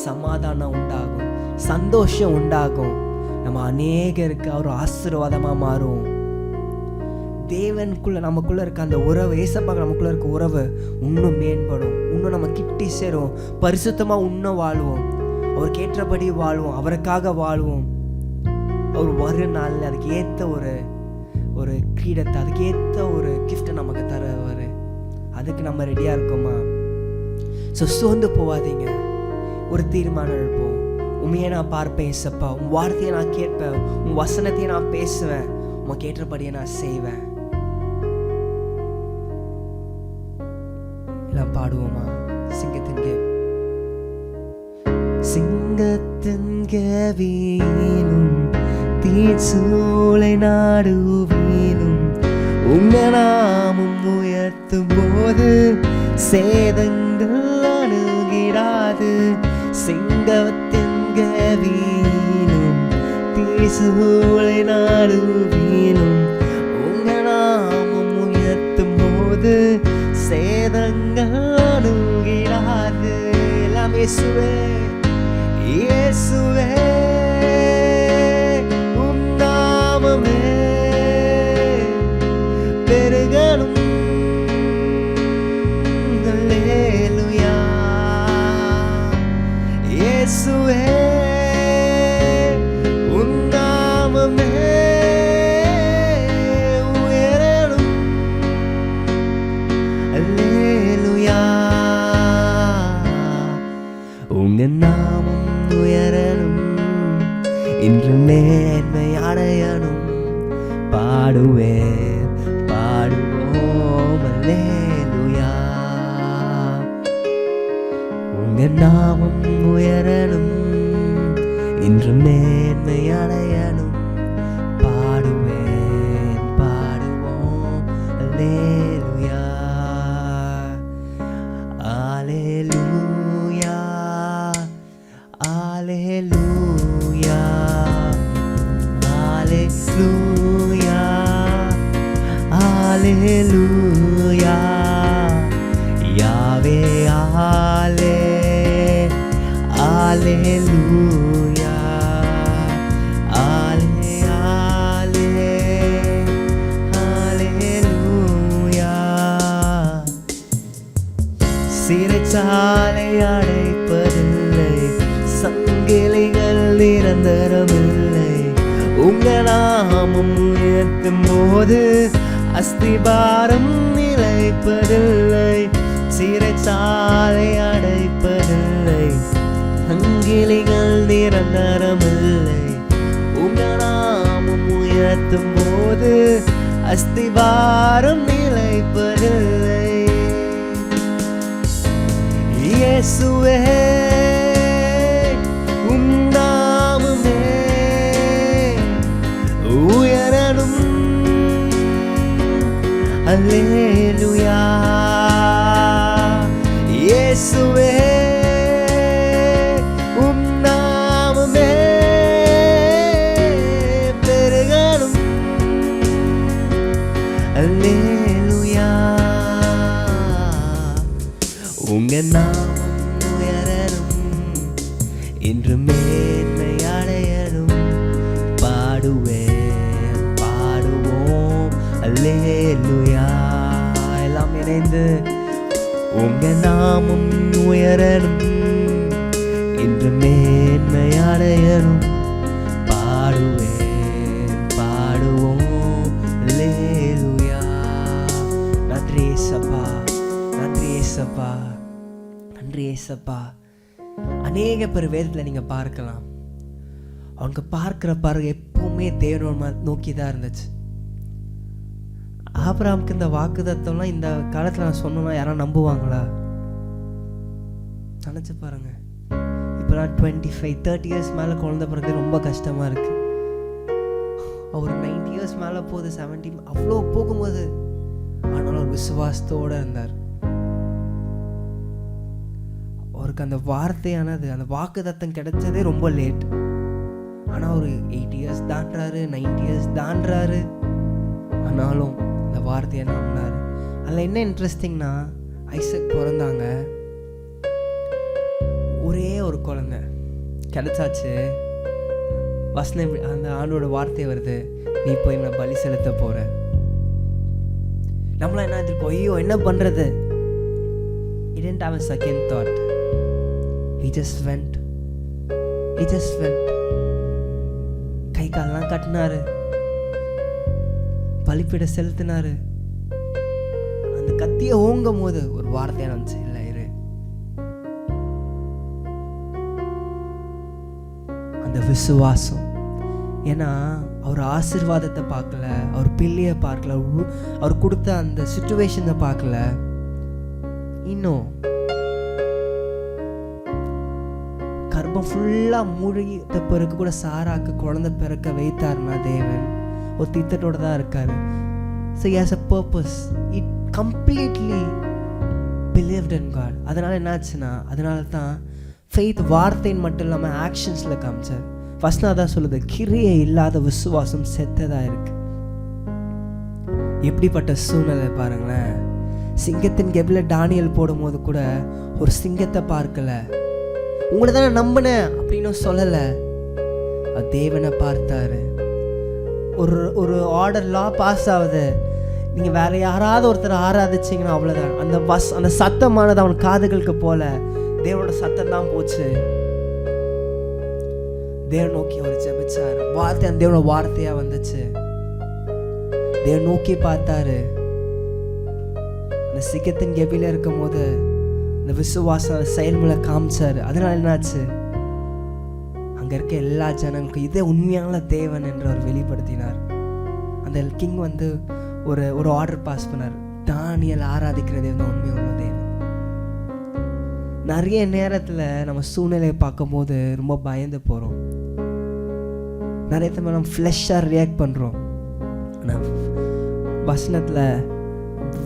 சமாதானம் உண்டாகும், சந்தோஷம் உண்டாகும், நம்ம அநேகருக்கு ஒரு ஆசீர்வாதமா மாறும். தேவனுக்குள்ள நமக்குள்ள இருக்க அந்த உறவு, ஏசப்பாக நமக்குள்ள இருக்க உறவு இன்னும் மேம்படும், இன்னும் நம்ம கிட்டி சேரும், பரிசுத்தமா இன்னும் வாழ்வோம், அவருக்கு ஏற்றபடி வாழ்வோம், அவருக்காக வாழ்வோம். அவர் வரு நாள் அதுக்கு ஏற்ற ஒரு கிரீடத்தை, அதுக்கு ஏற்ற ஒரு கிஃப்டை நமக்கு தருவாரு. அதுக்கு நம்ம ரெடியா இருக்கோமா? ஸோ சோர்ந்து போவாதீங்க, ஒரு தீர்மானம் எடுப்போம். உண்மையை நான் பார்ப்பேன் ஏசப்பா, உன் வார்த்தையை நான் கேட்பேன், உன் வசனத்தையே நான் பேசுவேன், உனக்கு ஏற்றபடியை நான் செய்வேன். எல்லாம் பாடுவோமா? சிங்கத்தின் கவியிலும் தீச்சூளை நாடுவிலும் உங்க நாமம் உயர்த்தும் போது சேதங்கள் அணுகிடாது. சிங்கத்தின் கவியிலும் தீச்சூளை நாடுவிலும் உங்க நாமம் உயர்த்தும் போது சேதங்கள் அணுகிடாது. எல்லாம் இயேசுவே, இயேசுவே உம் நாமமே பெருகணும். அல்லேலூயா. இயேசுவே உம் நாமமே உயரணும். அல்லேலூயா. உங்க நாமம் உயரணும், இன்று மேன்மை அடையணும். பாடுவேன், பாடுவோம் அல்லேலூயா. உங்க நாமம் உயரணும், இன்று மேன்மை அடையணும். பாடுவேன், பாடுவோம் அல்லேலூயா. அல்லேலூயா, அல்லேலூயா, அல்லேலூயா, அல்லேலூயா. சிறைச்சாலை அடைப்பதில்லை, சங்கிலிகள் நிரந்தரமில்லை. உங்க நாமம் உயர்த்தும் போது அஸ்திபாரம் நிலைப்பதில்லை, சிறைச்சாலை அடைப்பதில்லை, சங்கிலிகள் நிரந்தரமில்லை. உங்க நாமம் உயர்த்தும் போது அஸ்திபாரம் நிலைப்பதில்லை. இயேசுவே உம் நாமமே உயரணும். அல்லேலூயா. இயேசுவே உம் நாமமே பெருகணும். அல்லேலூயா. உங்க நாமம் உயரணும், இன்று மேன்மை அடையணும். பாடுவேன் பாடுவோம் அல்லேலூயா. எல்லாம் இணைந்து உங்க நாமம் உயரணும், இன்று மேன்மை அடையணும். பாடுவேன் பாடுவோம் அல்லேலூயா. நன்றி ஏசப்பா, நன்றி ஏசப்பா, நன்றி ஏசப்பா. அநேக பேர் வேதத்தில் நீங்கள் பார்க்கலாம், அவங்க பார்க்குற பார்வை எப்பவுமே தேவனை நோக்கி தான் இருந்துச்சு. ஆபிரகாமுக்கு இந்த வாக்குத்தத்தம்லாம் இந்த காலத்தில் நான் சொன்னோன்னா யாரும் நம்புவாங்களா? நினச்சி பாருங்க. இப்போலாம் 25-30 இயர்ஸ் மேலே குழந்தை பிறகு ரொம்ப கஷ்டமாக இருக்குது. அவர் 90 இயர்ஸ் மேலே போகுது, 70 அவ்வளோ போகும்போது ஆனாலும் ஒரு விசுவாசத்தோடு இருந்தார். அவருக்கு அந்த வார்த்தையானது, அந்த வாக்குத்தத்தம் கிடைச்சதே ரொம்ப லேட். ஆனால் ஒரு 80 இயர்ஸ் தாண்டுறாரு, 90 இயர்ஸ் தாண்டுறாரு, ஆனாலும் அந்த வார்த்தையை நம்பினார். அதில் என்ன இன்ட்ரெஸ்டிங்னா, ஐசக் பிறந்தாங்க, ஒரே ஒரு குழந்தை கிடைச்சாச்சு. வசனம் அந்த ஆண்டோட வார்த்தை வருது, நீ போய் நான் பலி செலுத்த போற. நம்மளாம் என்ன இருக்கோம், ஐயோ என்ன பண்றது? He didn't have a second thought. He just went. கை காலெல்லாம் கட்டினாரு, பலிப்பீட செலுத்தினாரு. அந்த கத்தியை ஓங்கும் போது ஒரு வார்த்தை நினைச்சு, இல்லை இரு. அந்த விசுவாசம். ஏன்னா அவர் ஆசீர்வாதத்தை பார்க்கல, அவர் பிள்ளையை பார்க்கல, அவர் கொடுத்த அந்த சிச்சுவேஷனை பார்க்கல. இன்னும் கர்ப்பம் ஃபுல்லாக மூழ்கிட்ட பிறகு கூட சாராக்கு குழந்தை பிறக்க வைத்தார்னா தேவன் ஒரு திட்டத்தோட தான் இருக்காரு. So he has a purpose. It completely believed in God. அதனால என்னாச்சுன்னா, அதனால தான் ஃபெய்த் வார்த்தைன்னு மட்டும் இல்லாமல் ஆக்ஷன்ஸில் காமிச்சார். ஃபர்ஸ்ட் நான் தான் சொல்லுது, கிரியை இல்லாத விசுவாசம் செத்ததாக இருக்கு. எப்படிப்பட்ட சூழ்நிலை பாருங்களேன். சிங்கத்தின் கெபில தானியேல் போடும் போது கூட ஒரு சிங்கத்தை பார்க்கல, உங்களை தானே நம்பினேன் அப்படின்னு சொல்லலை, தேவனை பார்த்தாரு. ஒரு ஆர்டர் லா பாஸ் ஆகுது, நீங்கள் வேற யாராவது ஒருத்தர் ஆராதிச்சிங்கன்னா அவ்வளோதான். அந்த சத்தமானது அவன் காதுகளுக்கு போல தேவனோட சத்தம் தான் போச்சு. தேவன் நோக்கி அவர் ஜெபிச்சார், வார்த்தை அந்த தேவனோட வார்த்தையா வந்துச்சு. தேவன் நோக்கி பார்த்தாரு. அந்த சிங்கத்தின் கெபில இருக்கும் போது அந்த விசுவாச செயல்முறை காமிச்சாரு. அதனால என்னாச்சு, அங்க இருக்க எல்லா ஜனங்களுக்கும் இதே உண்மையான தேவன் என்று அவர் வெளிப்படுத்தினார். அந்த கிங் வந்து ஒரு ஆர்டர் பாஸ் பண்ணார், தானியேல் ஆராதிக்கிற தேவன் தான் உண்மையான தேவன். நிறைய நேரத்தில் நம்ம சூழ்நிலையை பார்க்கும் போது ரொம்ப பயந்து போகிறோம். நிறைய தடவை நம்ம ஃப்ளஷ்ஷாக ரியாக்ட் பண்ணுறோம். ஆனால் வசனத்தில்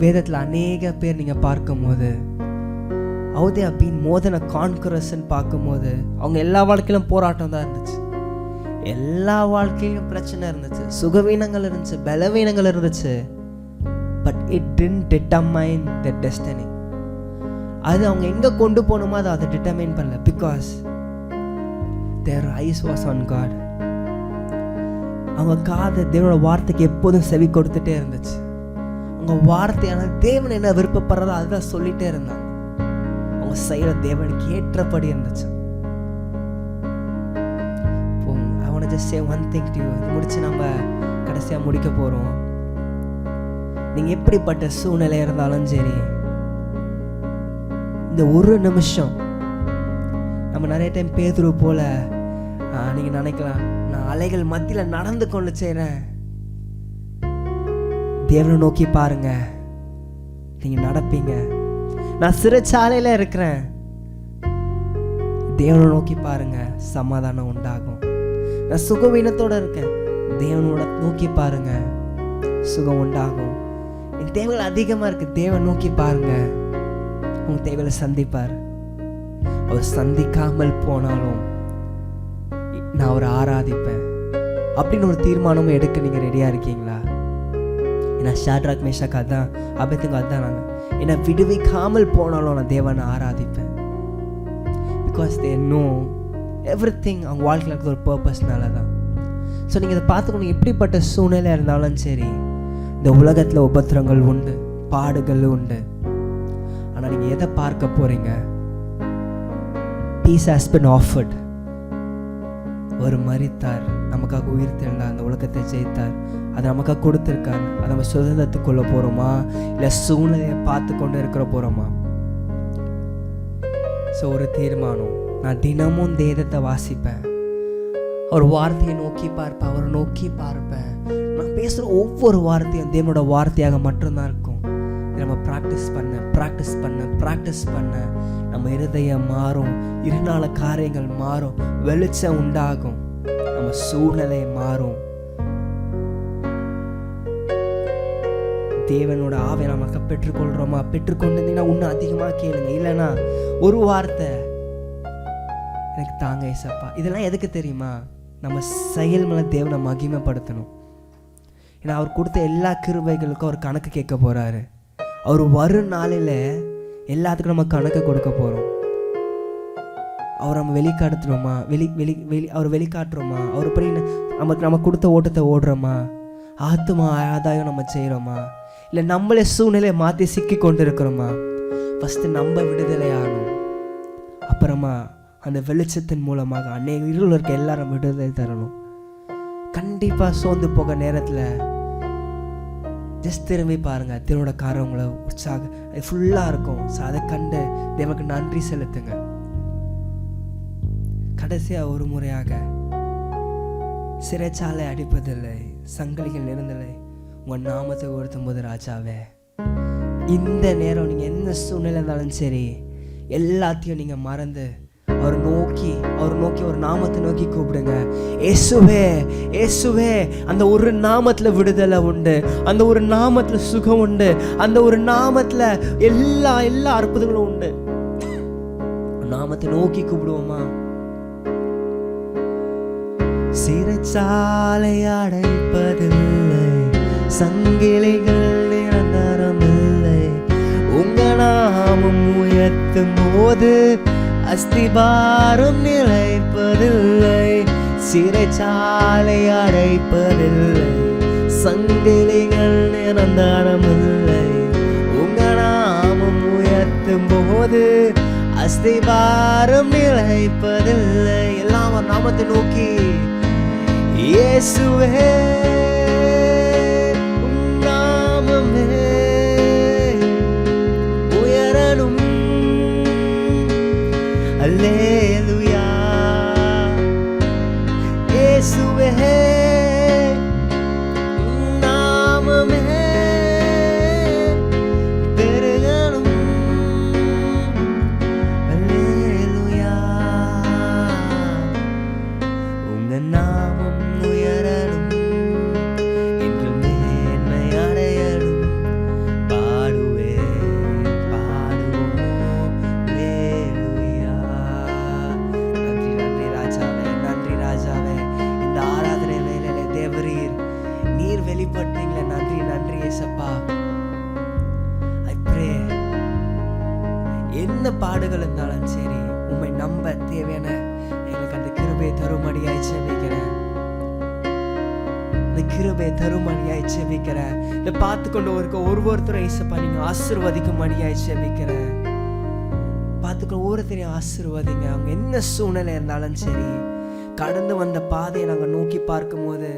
வேதத்தில் அநேக பேர் நீங்கள் பார்க்கும்போது how they have been more than a conquerors பார்க்கும்போது அவங்க எல்லா வாழ்க்கையிலும் போராட்டம் தான் இருந்துச்சு, எல்லா வாழ்க்கையிலும் பிரச்சனை இருந்துச்சு, சுகவீனங்கள் இருந்துச்சு, பலவீனங்கள் இருந்துச்சு. But it didn't determine their destiny. அது அவங்க எங்கே கொண்டு போகணுமோ அதை டிட்டர்மைன் பண்ணல. Because their eyes was on God. அவங்க காது தேவனோட வார்த்தைக்கு எப்போதும் செவி கொடுத்துட்டே இருந்துச்சு. அவங்க வார்த்தையான தேவன் என்ன விருப்பப்படுறதோ அதுதான் சொல்லிட்டே இருந்தாங்க. நம்ம செய்கிற தேவனுக்கு ஏற்றபடி இருந்துச்சு. I want to just say one thing to you. இது முடிச்சு நம்ம கடைசியாக முடிக்க போகிறோம். நீங்கள் எப்படிப்பட்ட சூழ்நிலை இருந்தாலும் சரி, இந்த ஒரு நிமிஷம் நம்ம நிறைய டைம் பேதுரு போல நீங்கள் நினைக்கலாம், நான் அலைகள் மத்தியில் நடந்து கொண்டு செய்கிறேன். தேவனை நோக்கி பாருங்க, நீங்கள் நடப்பீங்க. நான் சிறைச்சாலையில் இருக்கிறேன், தேவனை நோக்கி பாருங்க, சமாதானம் உண்டாகும். நான் சுகவீனத்தோடு இருக்கேன், தேவனோட நோக்கி பாருங்க, சுகம் உண்டாகும். என் தேவைகள் அதிகமாக இருக்கு, தேவனை நோக்கி பாருங்க, உங்க தேவைகளை சந்திப்பார். அவர் சந்திக்காமல் போனாலும் நான் அவரை ஆராதிப்பேன் அப்படின்னு ஒரு தீர்மானமும் எடுக்க நீங்கள் ரெடியாக இருக்கீங்களா? ஏன்னா ஷாட்ராக் மேஷாக் அதான், அபேத்நேகோ அதான். நாங்கள் என்னை விடுவிக்காமல் போனாலும் நான் தேவனை ஆராதிப்பேன். Because they know everything. அவங்க வாழ்க்கையில் இருக்கிற ஒரு பர்பஸ்னால தான். ஸோ நீங்கள் இதை பார்த்துக்கணும். எப்படிப்பட்ட சூழ்நிலை இருந்தாலும் சரி, இந்த உலகத்தில் உபத்திரங்கள் உண்டு, பாடுகள் உண்டு. ஆனால் நீங்கள் எதை பார்க்க போகிறீங்க? Peace has been offered. ஒரு மரித்தார், நமக்காக உயிர் தெழுந்தார், அந்த உலகத்தை ஜெயித்தார், அதை நமக்காக கொடுத்துருக்காரு. அதை நம்ம சுதந்திரத்துக்குள்ள போகிறோமா, இல்லை சூழ்நிலையை பார்த்து கொண்டு இருக்கிற போகிறோமா? ஸோ ஒரு தீர்மானம். நான் தினமும் தேதத்தை வாசிப்பேன், அவர் வார்த்தையை நோக்கி பார்ப்பேன், அவரை நோக்கி பார்ப்பேன். நான் பேசுகிற ஒவ்வொரு வார்த்தையும் தேவனோட வார்த்தையாக மட்டும்தான் இருக்கும். நம்ம ப்ராக்டிஸ் பண்ண நம்ம இருதயம் மாறும், இருநாள காரியங்கள் மாறும், வெளிச்சம் உண்டாகும், நம்ம சூழ்நிலை மாறும். தேவனோட ஆவியை நமக்கு பெற்றுக்கொள்கிறோமா? பெற்றுக்கொண்டிருந்தீங்கன்னா இன்னும் அதிகமாக கேளுங்க. இல்லைன்னா ஒரு வார்த்தை, எனக்கு தாங்க ஏசப்பா. இதெல்லாம் எதுக்கு தெரியுமா? நம்ம செயல் மேலே தேவனை மகிமைப்படுத்தணும். ஏன்னா அவர் கொடுத்த எல்லா கிருபைகளுக்கும் அவர் கணக்கு கேட்க போகிறாரு. அவர் வரும் நாளில் எல்லாத்துக்கும் நம்ம கணக்கு கொடுக்க போகிறோம். அவர் நம்ம வெளிக்காட்டுறோமா, அவர் வெளிக்காட்டுறோமா, அவர் படி நம்ம கொடுத்த ஓட்டத்தை ஓடுறோமா, ஆத்துமா ஆதாயம் நம்ம செய்கிறோமா, இல்லை நம்மளே சூழ்நிலையை மாற்றி சிக்கி கொண்டு இருக்கிறோமா? ஃபஸ்ட்டு நம்ம விடுதலை ஆகணும். அப்புறமா அந்த வெளிச்சத்தின் மூலமாக அநேக இருள் இருக்க எல்லாரும் விடுதலை தரணும். கண்டிப்பாக சோர்ந்து போக நேரத்தில் ஜஸ்ட் திரும்பி பாருங்கள், திருவோட காரவங்களை உற்சாக ஃபுல்லாக இருக்கும். ஸோ அதை கண்டு தேவனுக்கு நன்றி செலுத்துங்க. கடைசியாக ஒரு முறையாக, சிறைச்சாலை அடிப்பதில்லை, சங்கிலிகள் நிறந்தில்லை, உங்கள் நாமத்தை உயர்த்தும் போது ராஜாவே, இந்த நேரம் நீங்கள் என்ன சூழ்நிலை இருந்தாலும் சரி, எல்லாத்தையும் நீங்கள் மறந்து அவர் நோக்கி ஒரு நாமத்தை நோக்கி கூப்பிடுங்க. இயேசுவே, இயேசுவே. அந்த ஒரு நாமத்தில் விடுதலை உண்டு, அந்த ஒரு நாமத்தில் சுகம் உண்டு, அந்த ஒரு நாமத்தில் எல்லா அற்புதங்களும் உண்டு. நாமத்தை நோக்கி கூப்பிடுவோமா? சிறைச்சாலை அடைப்பதில்லை, சங்கிலிகள் நிரந்தரமில்லை, உங்க நாமம் உயர்த்தும் போது அஸ்திபாரம் நிலைப்பதில்லை. சிறைச்சாலை அடைப்பதில்லை, சங்கிலிகள் நிரந்தரமில்லை, உங்க நாமம் உயர்த்தும் போது அஸ்திபாரம் நிலைப்பதில்லை. எல்லாம் ஒரு நாமத்தை நோக்கி, இயேசுவே நாமமே உயரணும். அல்லேலூயா. இயேசுவே நாமமே பெருகணும். அல்லேலூயா. உங்க நாமம் உயரணும், என்று மேன்மை அடையணும். பாடுவோம் அல்லேலூயா. நன்றி ராஜாவே, நன்றி ராஜாவே. இந்த ஆராதனை வேளையில தேவரீர் நீர் வெளிப்பட்டீங்களே, நன்றி ஏசப்பா. I pray, என்ன பாடுகள் இருந்தாலும் சரி, உம்மை நம்ப தேவையான எங்களுக்கு அந்த கிருபை தருமடியாய் செபிக்கிறேன். இந்த கிருபை தருமடியாய் செபிக்கிறேன். இதை பார்த்து கொண்டு ஒருத்தரும் ஏசப்பா நீங்க ஆசீர்வதிக்கும்படியாய் செபிக்கிறேன். பார்த்துக்கிற ஒவ்வொருத்தரையும் ஆசீர்வதிங்க. அவங்க என்ன சூழ்நிலை இருந்தாலும் சரி, கடந்து வந்த பாதையை நாங்கள் நோக்கி பார்க்கும்போது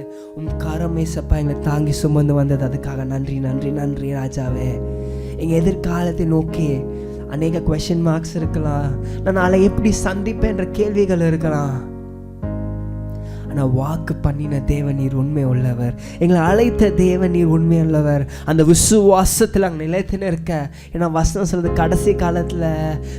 கரம் ஏசப்பா எங்களை தாங்கி சுமந்து வந்தது. அதுக்காக நன்றி நன்றி நன்றி ராஜாவே. எங்கள் எதிர்காலத்தை நோக்கி அநேக குவெஸ்சன் மார்க்ஸ் இருக்கலாம், நான் நாளை எப்படி சந்திப்பேன்ற கேள்விகள் இருக்கலாம். ஆனால் வாக்கு பண்ணின தேவன் நீர் உண்மை உள்ளவர், எங்களை அழைத்த தேவன் நீர் உண்மை உள்ளவர். அந்த விசுவாசத்தில் அங்கே நிலைத்துன்னு இருக்க. ஏன்னா வசனம் சொல்றது கடைசி காலத்தில்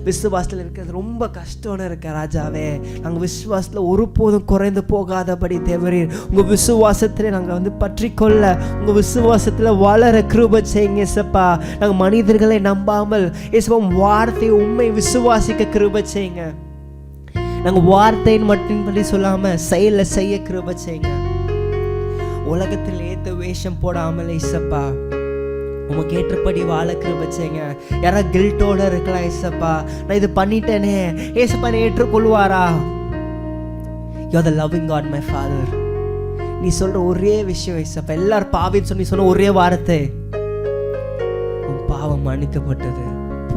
விசுவாசத்தில் இருக்கிறது ரொம்ப கஷ்டம்னு இருக்க ராஜாவே. நாங்கள் விசுவாசத்தில் ஒருபோதும் குறைந்து போகாதபடி தேவரீர் உங்கள் விசுவாசத்தில் நாங்கள் பற்றி கொள்ள, உங்கள் விசுவாசத்தில் வளர கிருபை செய்யுங்க ஏசப்பா. நாங்கள் மனிதர்களை நம்பாமல் ஏசப்பா வார்த்தை உண்மை விசுவாசிக்க கிருபை செய்யுங்க. நாங்கள் வார்த்தைன்னு மட்டும்படி சொல்லாமல் செயலில் செய்ய கிருபை செய்யுங்க. உலகத்தில் ஏற்ற வேஷம் போடாமல் ஏசப்பா உமக்கு ஏற்றபடி வாழ கிருபை செய்யுங்க. யாராவது கில்ட்டோட இருக்கலாம் ஏசப்பா, நான் இது பண்ணிட்டேனே ஏசப்பா நீ ஏற்றுக்கொள்வாரா? You are the loving God my father. நீ சொல்கிற ஒரே விஷயம் ஏசப்பா, எல்லாரும் பாவின்னு சொல்லி சொன்ன ஒரே வார்த்தை, உன் பாவம் மன்னிக்கப்பட்டது,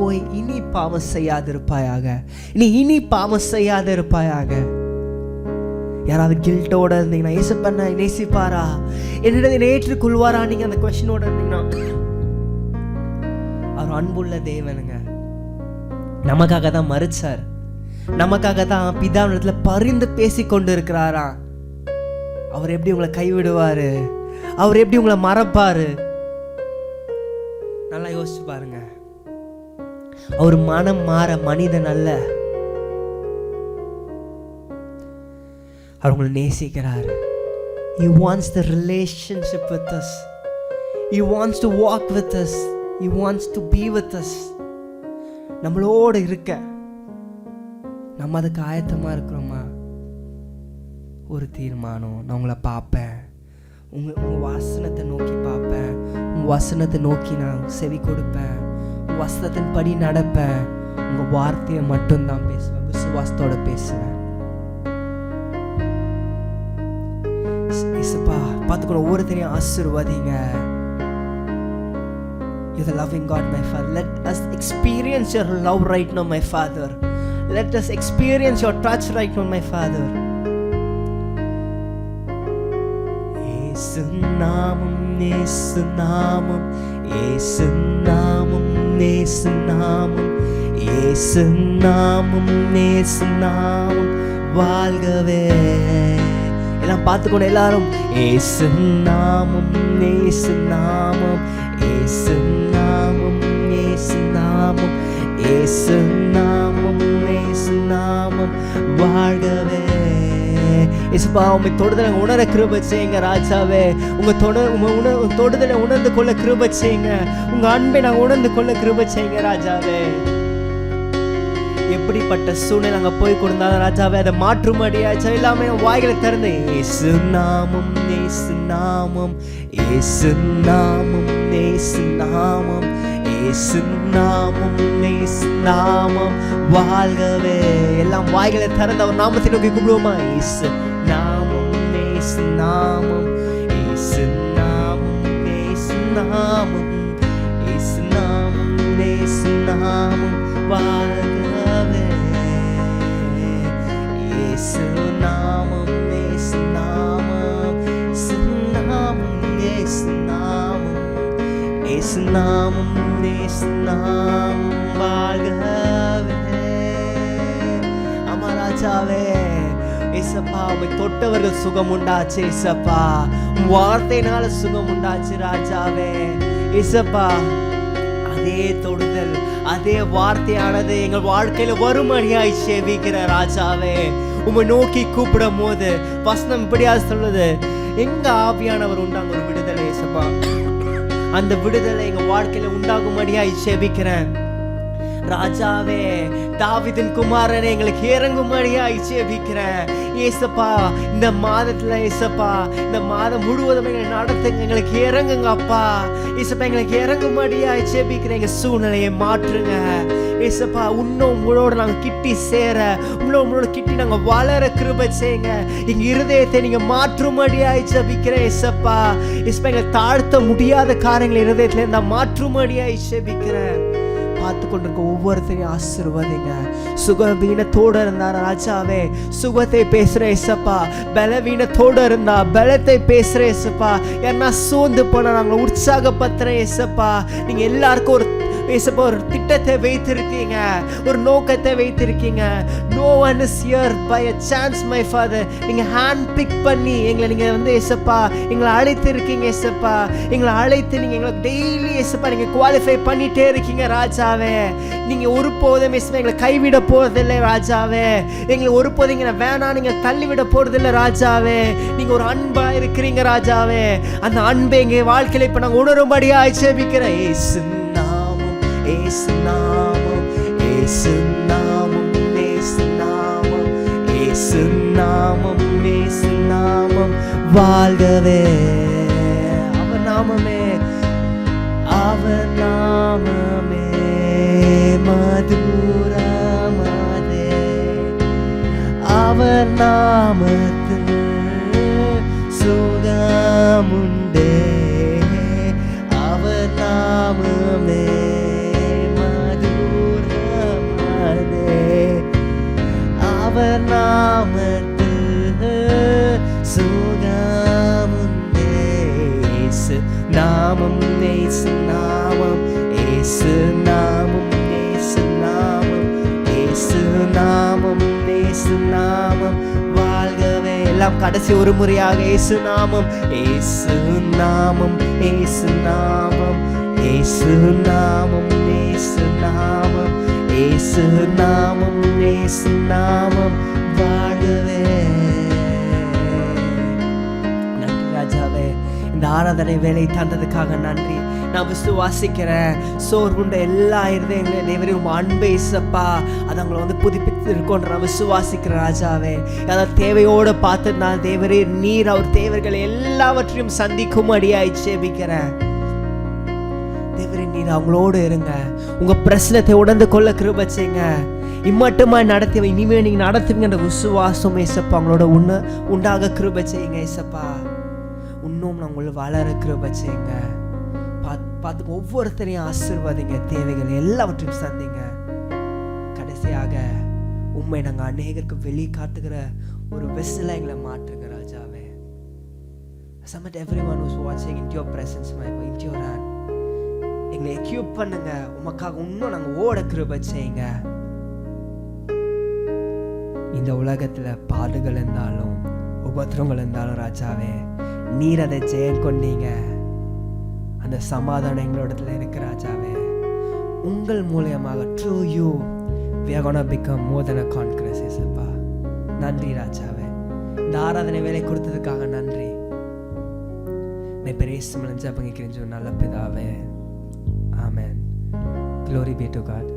போய் இனி பாவம் செய்யாதிருப்பாயாக, இனி பாவம் செய்யாதிருப்பாயாக. யாராவது கில்ட்டோட இருந்தீங்கன்னா ஏசப்பா நேசிப்பாரா, என்னிடம் ஏற்றுக்கொள்வாரா, நீங்க அந்த கொஸ்டினோட இருந்தீங்கன்னா அவர் அன்புள்ள தேவனுங்க. நமக்காக தான் மரிச்சார், நமக்காக தான் பிதாவிடத்துல பரிந்து பேசி கொண்டு இருக்கிறாரா. அவர் எப்படி உங்களை கைவிடுவாரு, அவர் எப்படி உங்களை மறப்பாரு? நல்லா யோசிச்சு பாருங்க. அவர் மனம் மாற மனிதன் அல்ல, அவர் உங்களை நேசிக்கிறாரு. He wants the relationship with us. He wants to walk with us. He wants to be with us. நம்மளோடு இருக்க நம்ம அதுக்கு ஆயத்தமாக இருக்கிறோமா? ஒரு தீர்மானம், நான் உங்களை பார்ப்பேன், உங்கள் வசனத்தை நோக்கி பார்ப்பேன், உங்கள் வசனத்தை நோக்கி நான் செவி கொடுப்பேன், உங்கள் வசனத்தின் படி நடப்பேன், உங்கள் வார்த்தையை மட்டும்தான் பேசுவேன், விசுவாசத்தோட பேசுவேன். இயேசுப்பா பார்த்துக்கணும், ஒவ்வொருத்தரையும் ஆசீர்வதிங்க. You're the loving God, my Father. Let us experience your love right now, my Father. Let us experience your touch right now, my Father. Yesu namam, Yesu namam, Yesu namam, Yesu namam, Yesu namam, Yesu namam, வாழ்கவே. எல்லாம் பார்த்துக்கணும் எல்லாரும். ஏசு நாமம், ஏசு நாமம், ஏசு நாமம், ஏசு நாமம், ஏசு நாமம், ஏசு நாமம், வாழ்கவே. இயேசுப்பா உம்மை தொடுதலை உணர கிருபை செய்யுங்க ராஜாவே. உங்க தொடுதலை உணர்ந்து கொள்ள கிருபை செய்யுங்க. உங்க அன்பை நாங்கள் உணர்ந்து கொள்ள கிருபை செய்யுங்க ராஜாவே. எப்படிப்பட்ட சூழ்நிலை நாங்கள் போய் கொடுத்தாலும் ராஜாவே அதை மாற்றும்படியாச்சா எல்லாமே வாய்களை திறந்து ஏசு நாமம், ஏசு நாமம், ஏசு நாமம், ஏசு நாமம், ஏசு நாமம், ஏசு நாமம், வாழ்கவே. எல்லாம் வாய்களை திறந்து அவர் நாமத்தை நோக்கி கூப்பிடுவோமா? ஏசு நாமம், ஏசு நாமம், ஏசு நாமம், ஏசு நாமம், ஏசு நாமம், ஏசு நாமம், வாழ்கவே. ஏசு நாமம், ஏசு நாமம், ஏசு நாமம், ஏசு நாமம், ஏசு நாமம், ஏசு நாமம், வாழ்கவே. ஆமா ராஜாவே, ஏசப்பா உம்மை தொட்டவர்கள் சுகம் உண்டாச்சு ஏசப்பா, வார்த்தையினால சுகம் உண்டாச்சு ராஜாவே. ஏசப்பா அதே தொடுதல், அதே வார்த்தையானது எங்கள் வாழ்க்கையில வரும்படியாய் சேவிக்கிற ராஜாவே. உம்மை நோக்கி கூப்பிடும் போது வசனம் இப்படியா சொல்லுது, எங்க ஆவியானவர் உண்டாங்க ஒரு விடுதலை ஏசப்பா, அந்த விடுதலை எங்க வாழ்க்கையில உண்டாகும்படியாய் சேவிக்கிறேன் ராஜாவே. தாவீதின் குமாரனை எங்களுக்கு இறங்கும்படியாய் ஜெபிக்கிறேன் ஏசப்பா. இந்த மாதத்துல ஏசப்பா, இந்த மாதம் முழுவதும் எங்களை நடத்துங்க, எங்களுக்கு இறங்குங்க அப்பா ஏசப்பா, எங்களுக்கு இறங்கும்படியாய் ஜெபிக்கிறேன். எங்க சூழ்நிலையை மாற்றுங்க ஏசப்பா. இன்னும் உங்களோட நாங்கள் கிட்டி சேர, உங்களோட கிட்டி நாங்கள் வளர கிருபை செய்யுங்க. எங்க இருதயத்தை நீங்க மாற்றும்படியாய் ஜெபிக்கிறேன் ஏசப்பா. ஏசப்பா எங்களை தாழ்த்த முடியாத காரியங்களை இருதயத்துல இருந்தா மாற்றும்படியாய் ஜெபிக்கிறேன். பார்த்து கொண்டிருக்க ஒவ்வொருத்தரையும் ஆசீர்வதிங்க. சுகவீனத்தோடு இருந்தா ராஜாவே சுகத்தை பேசுற ஏசப்பா, பலவீனத்தோடு இருந்தா பலத்தை பேசுற ஏசப்பா, யாருன்னா சோர்ந்து போனா நாங்கள் உற்சாகப்படுத்துற ஏசப்பா. நீங்க எல்லாருக்கும் ஒரு ஏசப்பா ஒரு திட்டத்தை வைத்திருக்கீங்க, ஒரு நோக்கத்தை வைத்திருக்கீங்க. No one is here by a chance my father. நீங்க ஹேண்ட் பிக் பண்ணி எங்களை நீங்க ஏசப்பா எங்களை அழைத்து இருக்கீங்க ஏசப்பா. எங்களை அழைத்து நீங்க எங்களுக்கு டெய்லி ஏசப்பா நீங்க குவாலிஃபை பண்ணிட்டே இருக்கீங்க ராஜாவே. நீங்க ஒருபோதும் ஏசப்பா எங்களை கைவிட போறதில்லை ராஜாவே. எங்களை ஒருபோதும் இங்க வேணா நீங்க தள்ளிவிட போறதில்லை ராஜாவே. நீங்க ஒரு அன்பா இருக்கிறீங்க ராஜாவே. அந்த அன்பை எங்க வாழ்க்கையில இப்ப நாங்க உணரும்படியா ஜெபிக்கிறேன். ஏசு நாமம், ஏசு நாமம், ஏசு நாமம், ஏசு நாமம், ஏசு நாமம் வாழ்கவே. அவர் நாமமே, அவர் நாமமே மதுரமாதே. அவர் நாமத்தில் சுகமுண்டே. அவர் நாமமே அவர் நாமத்தில் சுகமுண்டே. ஏசு நாமம், ஏசு நாமம், ஏசு நாமம், ஏசு நாமம், ஏசு நாமம், ஏசு நாமம் வாழ்கவே. எல்லாம் கடைசி ஒரு முறையாக ஏசு நாமம், ஏசு நாமம், ஏசு நாமம், ஏசு நாமம், ஏசு நாமம், ஏசு நாமம், ஏசு நாமம் வாழ்கவே. நன்றி ராஜாவே, இந்த ஆராதனை வேலை தந்ததுக்காக நன்றி. நான் விசுவாசிக்கிறேன் சோர்வுண்ட எல்லா இருதயங்களையும் தேவரே உங்க அன்பை இசப்பா அது அவங்களை புதுப்பித்து இருக்கோன்ற நான் விசுவாசிக்கிறேன் ராஜாவே. அதாவது தேவையோடு பார்த்துருந்தால் தேவரே நீர் அவர் தேவைகள் எல்லாவற்றையும் சந்திக்கும் அடியாய் ஜெபிக்கிறேன். தேவரே நீர் அவங்களோடு இருங்க, உங்க பிரச்சனத்தை உணர்ந்து கொள்ள கிருபை செய்யுங்க. இம்மட்டுமா நடத்தி இனிமே நீங்க நடத்துவீங்கன்ற விசுவாசம் ஏசப்பா அவங்களோட உண்டாக கிருபை செய்யுங்க ஏசப்பா. இன்னும் உங்களை வளர கிருபை செய்யுங்க. பார்த்து ஒவ்வொருத்தரையும் ஆசீர்வாதிங்க, தேவைகள் எல்லாவற்றையும் சந்திங்க. கடைசியாக உண்மை நாங்கள் அநேகருக்கு வெளி காட்டுகிற ஒரு வெஸ்ஸலா எங்களை மாற்றுங்க ராஜாவே. Submit everyone who's watching into your presence, my God, into your hand. எங்களை எக்யூப் பண்ணுங்க, உமக்காக இன்னும் நாங்கள் ஓட கிருபை செய்யுங்க. இந்த உலகத்துல பாடுகள் இருந்தாலும் உபத்திரங்கள் இருந்தாலும் ராஜாவே நீர் அதை ஜெயம் கொண்டீங்க. அந்த சமாதானம் எங்களோடத்துல இருக்கு ராஜாவே. உங்கள் மூலியமாக through you we are going to become more than a conquerors ஏசப்பா. நன்றி ராஜாவே, இந்த ஆராதனை வேலை கொடுத்ததுக்காக நன்றி. பெரிய ஜெபம் கேட்கிறேன் நல்ல பிதாவே. ஆமென். Glory be to God.